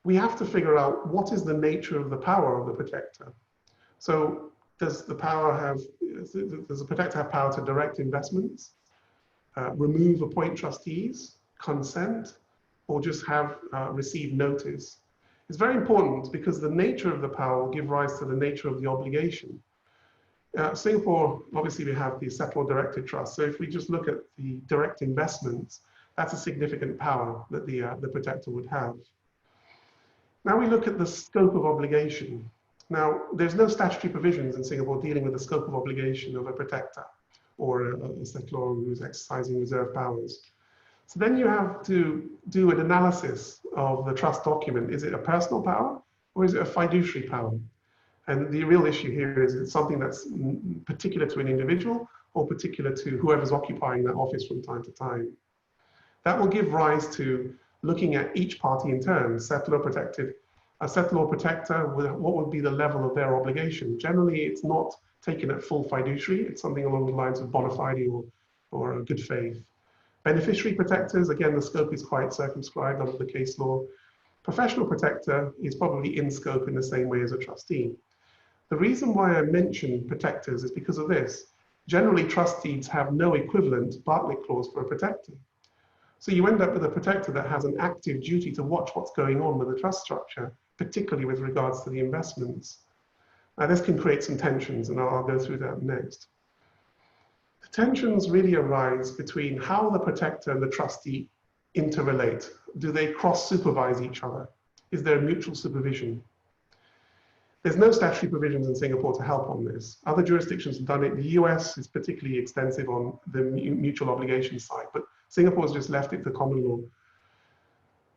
we have to figure out what is the nature of the power of the protector. So does the protector have power to direct investments, remove appoint trustees, consent, or just have received notice? It's very important because the nature of the power will give rise to the nature of the obligation. Singapore, obviously we have the settled directed trust. So if we just look at the direct investments, that's a significant power that the protector would have. Now we look at the scope of obligation. Now, there's no statutory provisions in Singapore dealing with the scope of obligation of a protector or a settlor who's exercising reserve powers. So then you have to do an analysis of the trust document. Is it a personal power or is it a fiduciary power? And the real issue here is it's something that's particular to an individual or particular to whoever's occupying that office from time to time. That will give rise to looking at each party in turn, settlor protected. A settlor protector, what would be the level of their obligation? Generally, it's not taken at full fiduciary. It's something along the lines of bona fide or good faith. Beneficiary protectors, again, the scope is quite circumscribed under the case law. Professional protector is probably in scope in the same way as a trustee. The reason why I mention protectors is because of this. Generally, trustees have no equivalent Bartlett clause for a protector. So you end up with a protector that has an active duty to watch what's going on with the trust structure, particularly with regards to the investments. Now, this can create some tensions, and I'll go through that next. The tensions really arise between how the protector and the trustee interrelate. Do they cross-supervise each other? Is there mutual supervision? There's no statutory provisions in Singapore to help on this. Other jurisdictions have done it. The US is particularly extensive on the mutual obligation side, but Singapore has just left it to common law.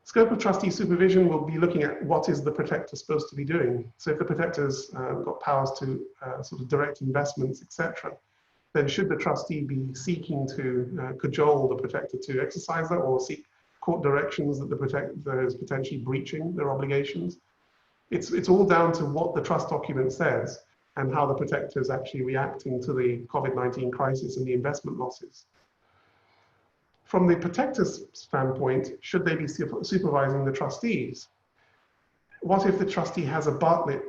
Scope of trustee supervision will be looking at what is the protector supposed to be doing. So if the protector's got powers to sort of direct investments, etc., then should the trustee be seeking to cajole the protector to exercise that, or seek court directions that the protector is potentially breaching their obligations? It's all down to what the trust document says and how the protector is actually reacting to the COVID-19 crisis and the investment losses. From the protector's standpoint, should they be supervising the trustees? What if the trustee has a Bartlett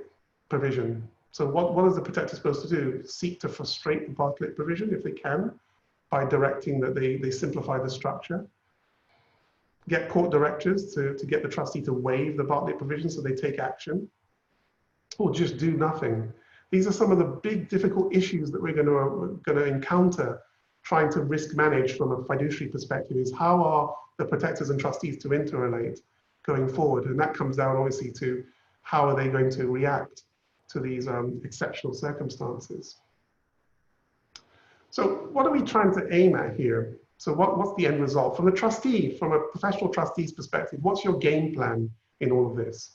provision? So what is the protector supposed to do? Seek to frustrate the Bartlett provision if they can, by directing that they simplify the structure? Get court directors to get the trustee to waive the Bartlett provision so they take action? Or just do nothing? These are some of the big difficult issues that we're going to encounter trying to risk manage from a fiduciary perspective, is how are the protectors and trustees to interrelate going forward? And that comes down obviously to how are they going to react to these exceptional circumstances. So what are we trying to aim at here? So what's the end result? From the trustee, from a professional trustee's perspective, what's your game plan in all of this?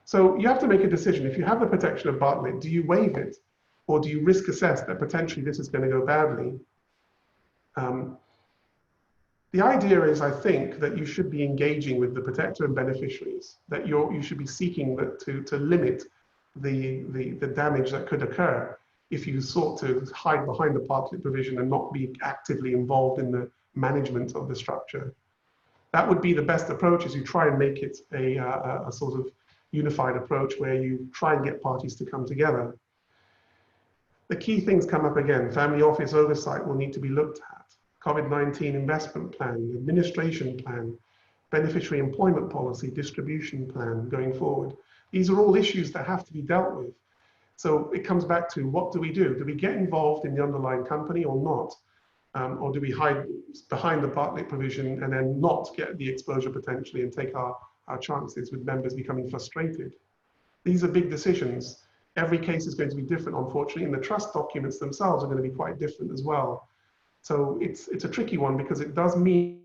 So you have to make a decision. If you have the protection of Bartlett, do you waive it? Or do you risk assess that potentially this is going to go badly? The idea is, I think, that you should be engaging with the protector and beneficiaries, that you should be seeking to limit the damage that could occur if you sought to hide behind the Bartlett provision and not be actively involved in the management of the structure. That would be the best approach, is you try and make it a sort of unified approach where you try and get parties to come together. The key things come up again. Family office oversight will need to be looked at. COVID-19 investment plan, administration plan, beneficiary employment policy, distribution plan going forward. These are all issues that have to be dealt with. So it comes back to, what do we do? Do we get involved in the underlying company or not? Or do we hide behind the Bartlett provision and then not get the exposure potentially and take our chances with members becoming frustrated? These are big decisions. Every case is going to be different, unfortunately, and the trust documents themselves are going to be quite different as well. So it's a tricky one, because it does mean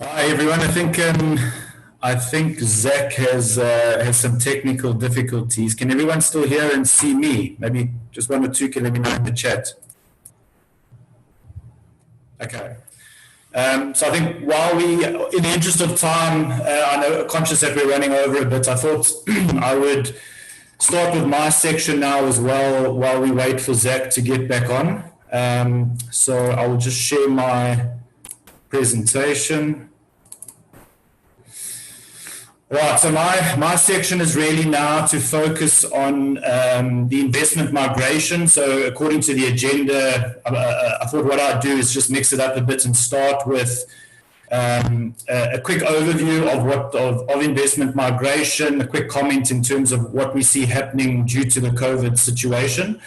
Hi everyone. I think Zach has some technical difficulties. Can everyone still hear and see me? Maybe just one or two can let me know in the chat. Okay. So I think while in the interest of time, I know, conscious that we're running over a bit, I thought I would start with my section now as well while we wait for Zach to get back on. So I will just share my presentation. Right, so my section is really now to focus on the investment migration. So according to the agenda, I thought what I'd do is just mix it up a bit and start with a quick overview of investment migration, a quick comment in terms of what we see happening due to the COVID situation,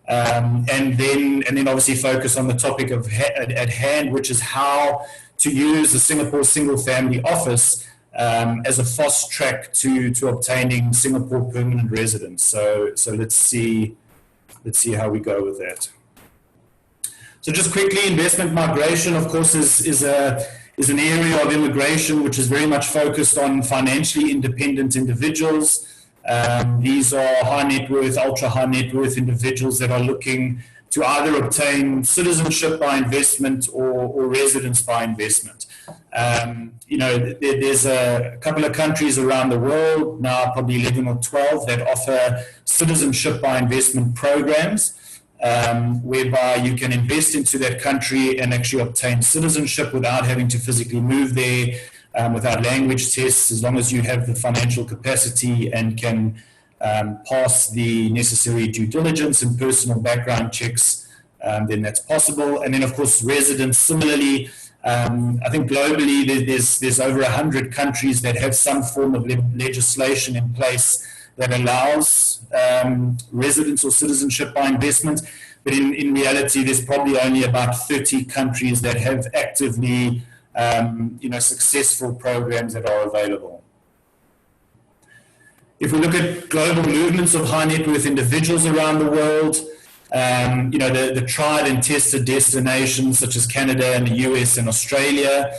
and then obviously focus on the topic at hand, which is how to use the Singapore Single Family Office as a fast track to obtaining Singapore permanent residence. So let's see how we go with that. So just quickly, investment migration, of course, is an area of immigration which is very much focused on financially independent individuals. These are high net worth, ultra high net worth individuals that are looking to either obtain citizenship by investment or residence by investment. There's a couple of countries around the world, now probably 11 or 12, that offer citizenship by investment programs, whereby you can invest into that country and actually obtain citizenship without having to physically move there, without language tests, as long as you have the financial capacity and can pass the necessary due diligence and personal background checks, then that's possible. And then, of course, residence, similarly, I think globally there's over 100 countries that have some form of legislation in place that allows residence or citizenship by investment. But in reality, there's probably only about 30 countries that have actively successful programs that are available. If we look at global movements of high net worth individuals around the world, the tried and tested destinations such as Canada and the US and Australia,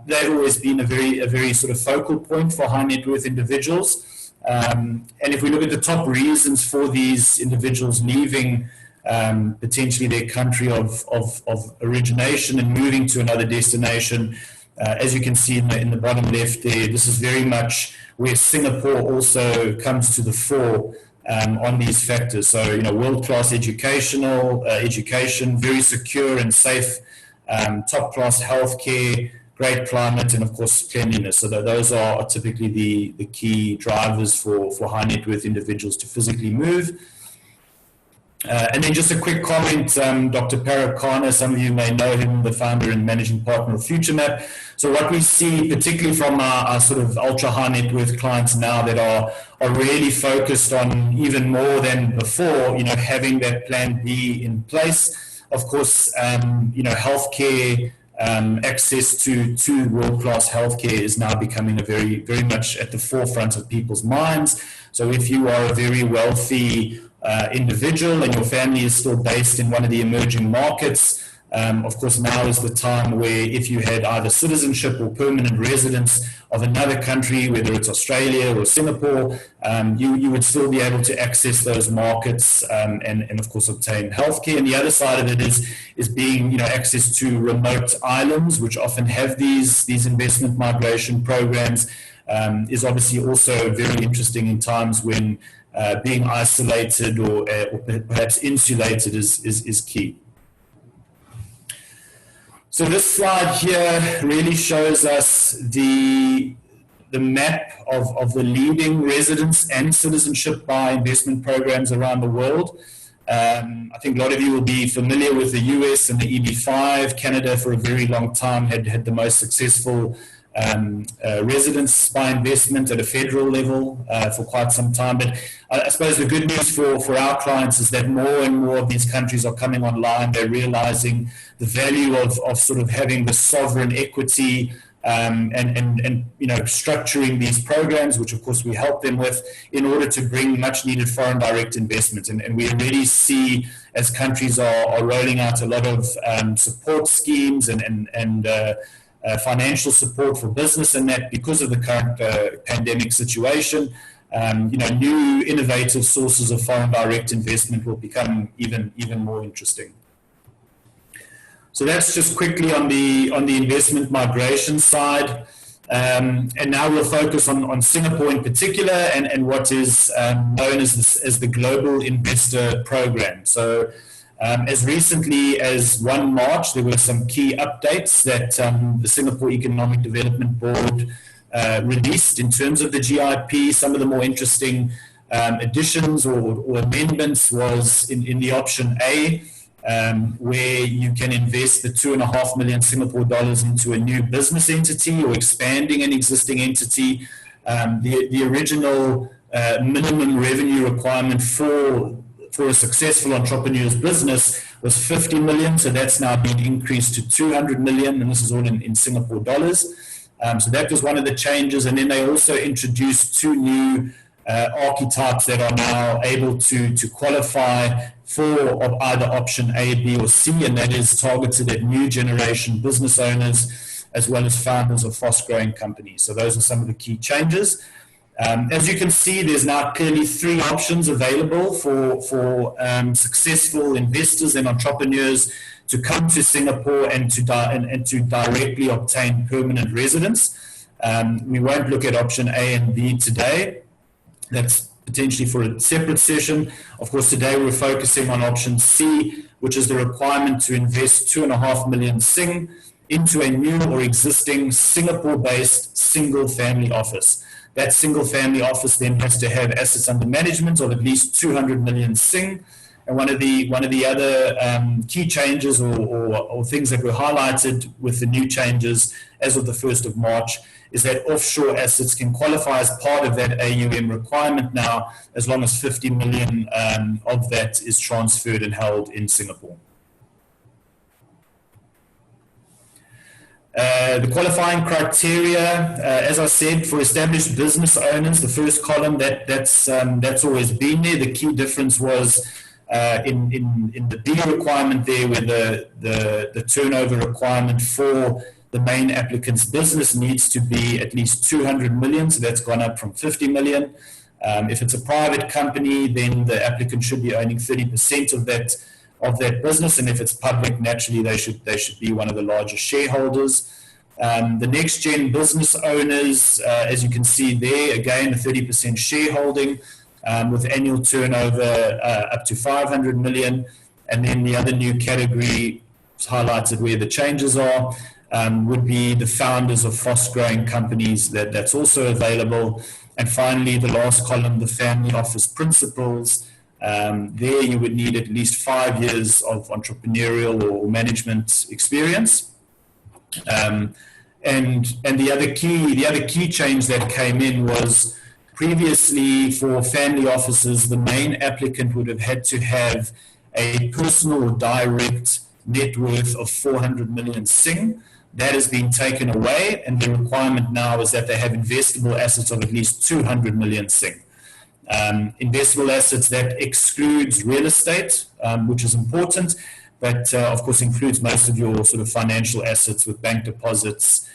they've always been a very sort of focal point for high net worth individuals. And if we look at the top reasons for these individuals leaving potentially their country of origination and moving to another destination, as you can see in the bottom left there, this is very much where Singapore also comes to the fore on these factors. So, world-class education, very secure and safe, top-class healthcare, great climate, and of course cleanliness. So those are typically the key drivers for high net worth individuals to physically move. And then just a quick comment, Dr. Parag Khanna, some of you may know him, the founder and managing partner of FutureMap. So what we see, particularly from our sort of ultra high net worth clients now that are really focused on even more than before, having that plan B in place. Of course, healthcare, access to world-class healthcare is now becoming a very, very much at the forefront of people's minds. So if you are a very wealthy individual and your family is still based in one of the emerging markets, of course now is the time where if you had either citizenship or permanent residence of another country, whether it's Australia or Singapore, you would still be able to access those markets and of course obtain healthcare. And the other side of it is being access to remote islands, which often have these investment migration programs, is obviously also very interesting in times when being isolated or perhaps insulated is key. So this slide here really shows us the map of the leading residence and citizenship by investment programs around the world. I think a lot of you will be familiar with the US and the EB5. Canada for a very long time had the most successful residence by investment at a federal level for quite some time. But I suppose the good news for our clients is that more and more of these countries are coming online. They're realizing the value of sort of having the sovereign equity and structuring these programs, which of course we help them with, in order to bring much needed foreign direct investment. And we already see, as countries are rolling out a lot of support schemes and financial support for business, and that because of the current pandemic situation, new innovative sources of foreign direct investment will become even more interesting. So that's just quickly on the investment migration side, and now we'll focus on Singapore in particular and what is known as the Global Investor Program. So as recently as 1 March, there were some key updates that the Singapore Economic Development Board released in terms of the GIP. Some of the more interesting additions or amendments was in the option A, where you can invest the 2.5 million Singapore dollars into a new business entity or expanding an existing entity. The original minimum revenue requirement for a successful entrepreneur's business was 50 million, so that's now been increased to 200 million, and this is all in Singapore dollars. So that was one of the changes, and then they also introduced two new archetypes that are now able to qualify for either option A, B, or C, and that is targeted at new generation business owners as well as founders of fast-growing companies. So those are some of the key changes. As you can see, there's now clearly three options available for successful investors and entrepreneurs to come to Singapore and to directly obtain permanent residence. We won't look at option A and B today. That's potentially for a separate session. Of course, today we're focusing on option C, which is the requirement to invest 2.5 million Sing into a new or existing Singapore-based single-family office. That single-family office then has to have assets under management of at least 200 million Sing. And one of the other key changes or things that were highlighted with the new changes as of the 1st of March is that offshore assets can qualify as part of that AUM requirement now, as long as 50 million of that is transferred and held in Singapore. The qualifying criteria, as I said, for established business owners, the first column, that's always been there. The key difference was in the B requirement there, where the turnover requirement for the main applicant's business needs to be at least 200 million, so that's gone up from 50 million. If it's a private company, then the applicant should be owning 30% of that business, and if it's public, naturally they should be one of the largest shareholders. The next gen business owners, as you can see there, again a 30% shareholding with annual turnover up to 500 million, and then the other new category highlighted where the changes are would be the founders of fast-growing companies. That's also available. And finally, the last column, the family office principals. There you would need at least 5 years of entrepreneurial or management experience. And the other key change that came in was previously for family offices, the main applicant would have had to have a personal or direct net worth of 400 million Sing. That has been taken away, and the requirement now is that they have investable assets of at least 200 million Sing. Investable assets, that excludes real estate, which is important, but of course includes most of your sort of financial assets with bank deposits,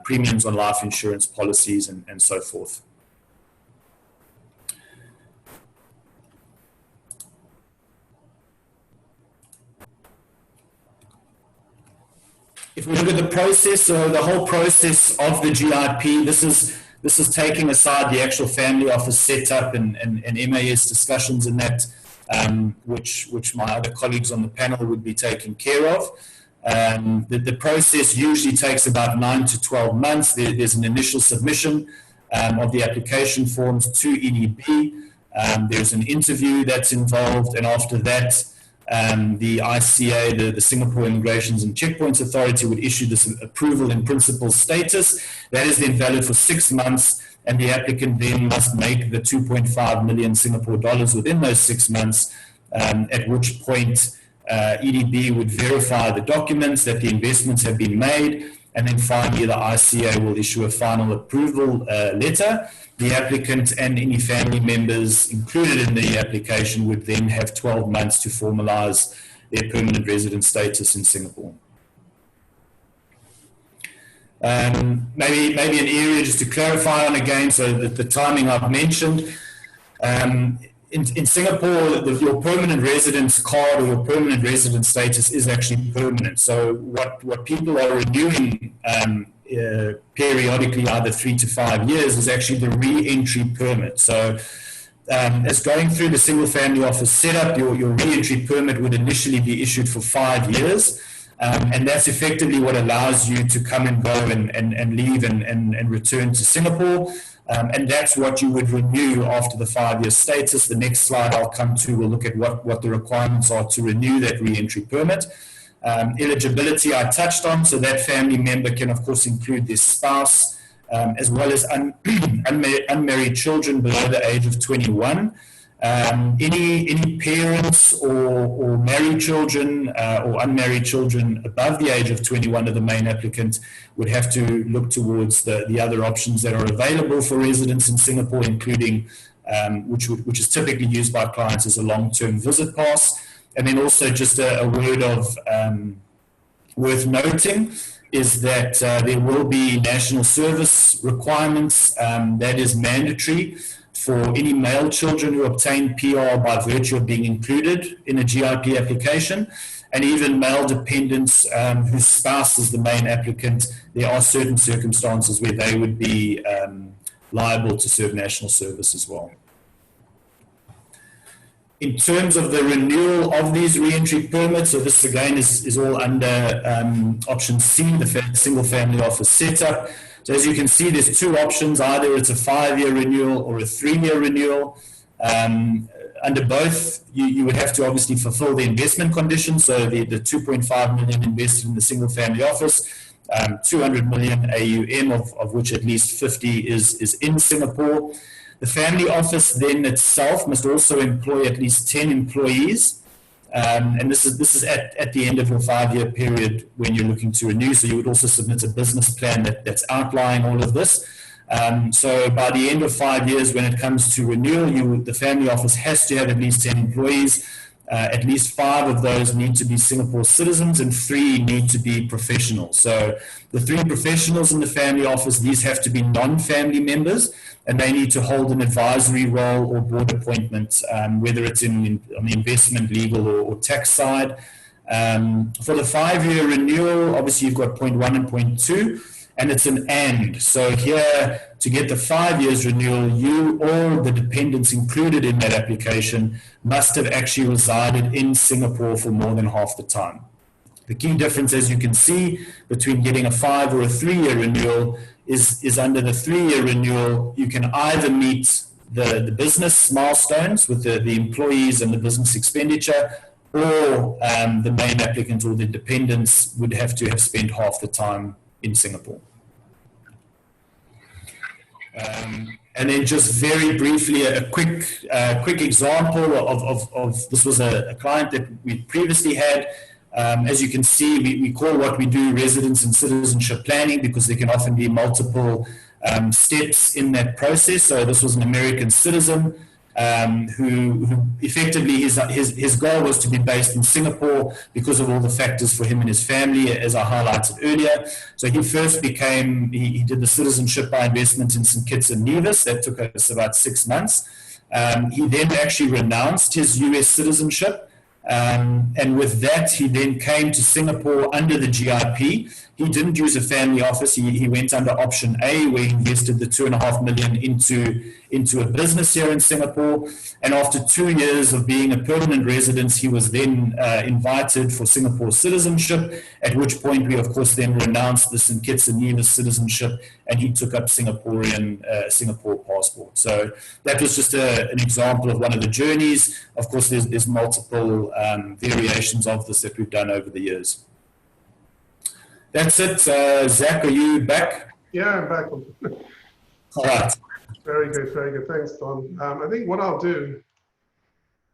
premiums on life insurance policies, and so forth. If we look at the process, so the whole process of the GIP, this is taking aside the actual family office setup and MAS discussions in that, which my other colleagues on the panel would be taking care of. The process usually takes about 9 to 12 months. There's an initial submission of the application forms to EDB. There's an interview that's involved, and after that, the ICA, the Singapore Immigrations and Checkpoints Authority, would issue this approval in principle status. That is then valid for 6 months, and the applicant then must make the 2.5 million Singapore dollars within those 6 months, at which point EDB would verify the documents that the investments have been made, and then finally the ICA will issue a final approval letter. The applicant and any family members included in the application would then have 12 months to formalize their permanent resident status in Singapore. Maybe an area just to clarify on again, so that the timing I've mentioned. In Singapore, your permanent residence card or your permanent resident status is actually permanent. So what people are renewing periodically, either 3 to 5 years, is actually the re-entry permit. So as going through the single family office setup, your re-entry permit would initially be issued for 5 years. And that's effectively what allows you to come and go and leave and return to Singapore. and that's what you would renew after the 5-year status. The next slide I'll come to will look at what the requirements are to renew that re-entry permit. Eligibility I touched on, so that family member can of course include their spouse, as well as unmarried children below the age of 21. Any parents or married children or unmarried children above the age of 21 of the main applicant would have to look towards the other options that are available for residents in Singapore, including which is typically used by clients as a long-term visit pass. And then also just a word of worth noting is that there will be national service requirements that is mandatory for any male children who obtain PR by virtue of being included in a GIP application, and even male dependents whose spouse is the main applicant. There are certain circumstances where they would be liable to serve national service as well. In terms of the renewal of these re-entry permits, so this again is all under option C, the single family office setup. So as you can see, there's two options: either it's a 5-year renewal or a 3-year renewal. Under both, you would have to obviously fulfill the investment conditions. So the 2.5 million invested in the single family office, 200 million AUM, of which at least 50 is in Singapore. The family office then itself must also employ at least 10 employees. And this is at the end of your 5-year period when you're looking to renew. So you would also submit a business plan that's outlining all of this. So by the end of 5 years, when it comes to renewal, the family office has to have at least 10 employees. At least 5 of those need to be Singapore citizens and 3 need to be professionals. So the 3 professionals in the family office, these have to be non-family members, and they need to hold an advisory role or board appointment, whether it's on the investment, legal, or tax side. For the 5-year renewal, obviously you've got point 1 and point 2, and it's an and. So here, to get the 5 years renewal, you or the dependents included in that application must have actually resided in Singapore for more than half the time. The key difference, as you can see, between getting a 5 or a 3-year renewal is under the 3-year renewal, you can either meet the business milestones with the employees and the business expenditure, or the main applicant or the dependents would have to have spent half the time in Singapore. And then just very briefly, a quick example of this was a client that we previously had. As you can see, we call what we do residence and citizenship planning because there can often be multiple steps in that process. So this was an American citizen who effectively his goal was to be based in Singapore because of all the factors for him and his family, as I highlighted earlier. So he first he did the citizenship by investment in St. Kitts and Nevis. That took us about 6 months. He then actually renounced his US citizenship. And with that, he then came to Singapore under the GIP. He didn't use a family office. He went under option A, where he invested the 2.5 million into a business here in Singapore. And after 2 years of being a permanent resident, he was then invited for Singapore citizenship, at which point we, of course, then renounced the St. Kitts and Nevis citizenship, and he took up Singapore passport. So that was just an example of one of the journeys. Of course, there's multiple variations of this that we've done over the years. That's it. Zach, are you back? Yeah, I'm back. All right. Very good, very good. Thanks, Don. I think what I'll do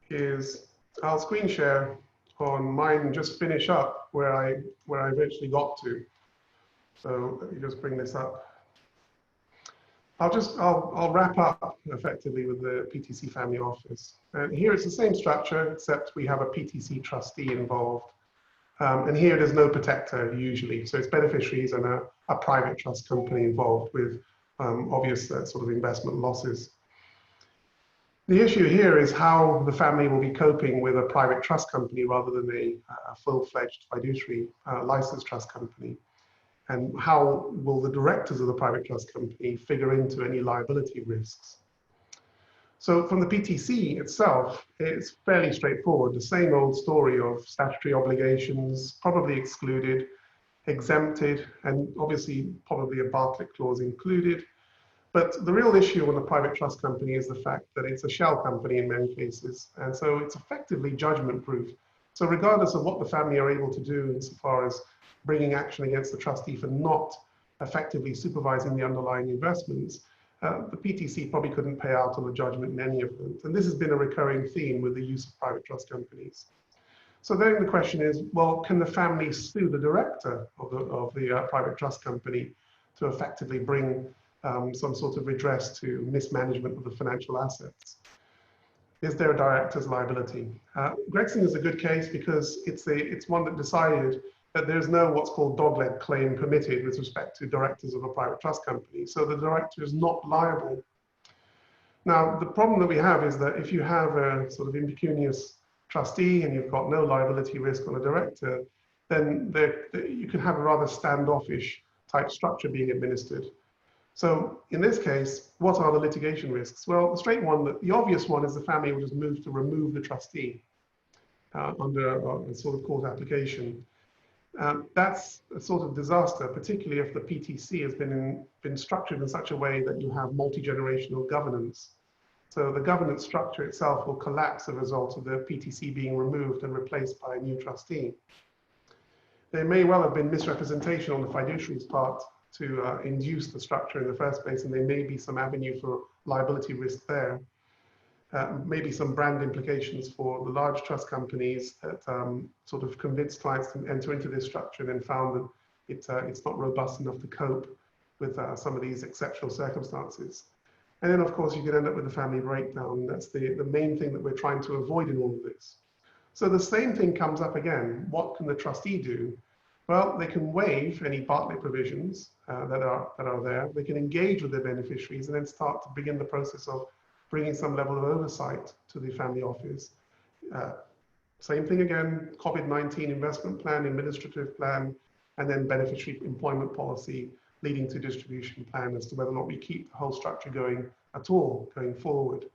is I'll screen share on mine and just finish up where I eventually got to. So let me just bring this up. I'll wrap up effectively with the PTC family office. And here it's the same structure, except we have a PTC trustee involved. And here there's no protector usually. So it's beneficiaries and a private trust company involved with obvious sort of investment losses. The issue here is how the family will be coping with a private trust company rather than a full-fledged fiduciary licensed trust company. And how will the directors of the private trust company figure into any liability risks? So from the PTC itself, it's fairly straightforward. The same old story of statutory obligations, probably excluded, exempted, and obviously probably a Bartlett clause included. But the real issue on a private trust company is the fact that it's a shell company in many cases. And so it's effectively judgment proof. So regardless of what the family are able to do insofar as bringing action against the trustee for not effectively supervising the underlying investments, the PTC probably couldn't pay out on the judgment in any event. And this has been a recurring theme with the use of private trust companies. So then the question is, well, can the family sue the director of the private trust company to effectively bring some sort of redress to mismanagement of the financial assets? Is there a director's liability? Gregson is a good case because it's one that decided that there's no what's called dog-leg claim permitted with respect to directors of a private trust company. So the director is not liable. Now, the problem that we have is that if you have a sort of impecunious trustee and you've got no liability risk on a director, then you can have a rather standoffish type structure being administered. So in this case, what are the litigation risks? Well, the straight one, the obvious one is the family will just move to remove the trustee under a sort of court application. That's a sort of disaster, particularly if the PTC has been structured in such a way that you have multi-generational governance. So the governance structure itself will collapse as a result of the PTC being removed and replaced by a new trustee. There may well have been misrepresentation on the fiduciary's part to induce the structure in the first place, and there may be some avenue for liability risk there. Maybe some brand implications for the large trust companies that sort of convinced clients to enter into this structure and then found that it's not robust enough to cope with some of these exceptional circumstances. And then, of course, you could end up with a family breakdown. That's the main thing that we're trying to avoid in all of this. So the same thing comes up again. What can the trustee do? Well, they can waive any Bartlett provisions that are there. They can engage with their beneficiaries and then start to begin the process of bringing some level of oversight to the family office. Same thing again, COVID-19 investment plan, administrative plan, and then beneficiary employment policy leading to distribution plan as to whether or not we keep the whole structure going at all going forward.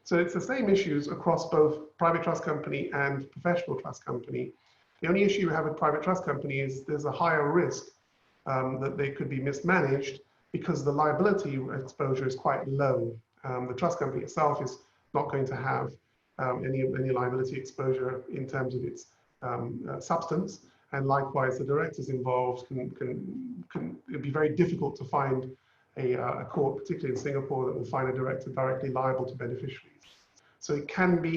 So it's the same issues across both private trust company and professional trust company. The only issue we have with private trust company is there's a higher risk that they could be mismanaged because the liability exposure is quite low. The trust company itself is not going to have any liability exposure in terms of its substance, and likewise the directors involved it'd be very difficult to find a court, particularly in Singapore, that will find a director directly liable to beneficiaries. So it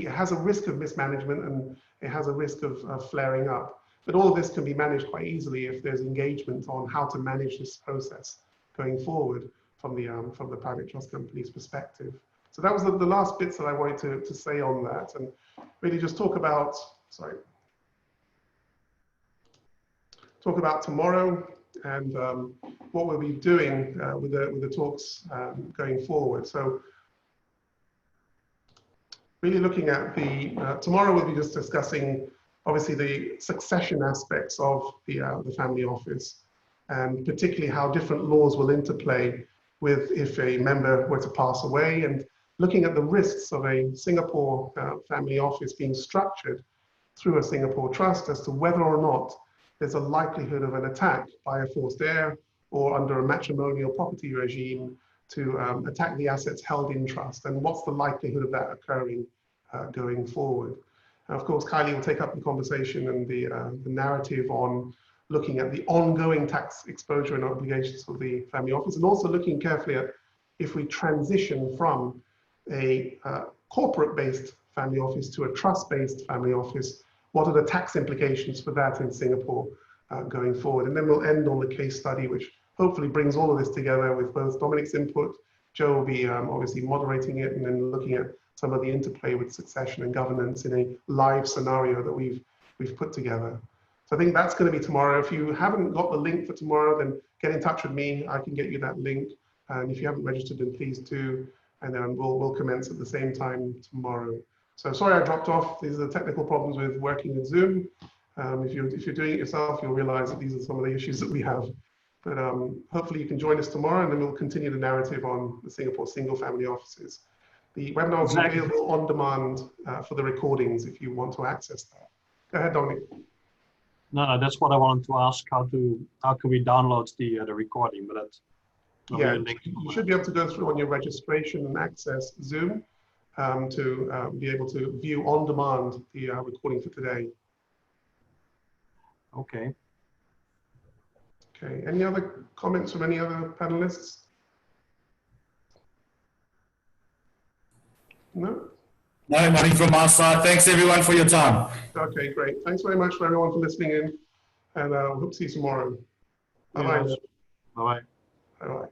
has a risk of mismanagement and it has a risk of flaring up. But all of this can be managed quite easily if there's engagement on how to manage this process going forward from the private trust company's perspective. So that was the last bits that I wanted to say on that, and really just talk about tomorrow and what we'll be doing with the talks going forward. So really looking at tomorrow we'll be just discussing obviously the succession aspects of the family office, and particularly how different laws will interplay with if a member were to pass away, and looking at the risks of a Singapore family office being structured through a Singapore trust as to whether or not there's a likelihood of an attack by a forced heir or under a matrimonial property regime to attack the assets held in trust, and what's the likelihood of that occurring going forward. And of course, Kylie will take up the conversation and the narrative on looking at the ongoing tax exposure and obligations of the family office, and also looking carefully at if we transition from a corporate-based family office to a trust-based family office, what are the tax implications for that in Singapore going forward? And then we'll end on the case study, which hopefully brings all of this together with both Dominic's input. Joe will be obviously moderating it, and then looking at some of the interplay with succession and governance in a live scenario that we've put together. So I think that's going to be tomorrow. If you haven't got the link for tomorrow, then get in touch with me. I can get you that link. And if you haven't registered, then please do. And then we'll commence at the same time tomorrow. So sorry I dropped off. These are the technical problems with working with Zoom. If you're doing it yourself, you'll realize that these are some of the issues that we have. But hopefully you can join us tomorrow, and then we'll continue the narrative on the Singapore single family offices. The webinar will be available on demand for the recordings if you want to access that. Go ahead, Dominic. No, that's what I wanted to ask. How can we download the recording? But that's Yeah, you should be able to go through on your registration and access Zoom to be able to view on demand the recording for today. Okay. Okay, any other comments from any other panelists? No? No, nothing from my side. Thanks everyone for your time. Okay, great. Thanks very much for everyone for listening in, and hope to see you tomorrow. Bye-bye. Bye-bye. Bye-bye.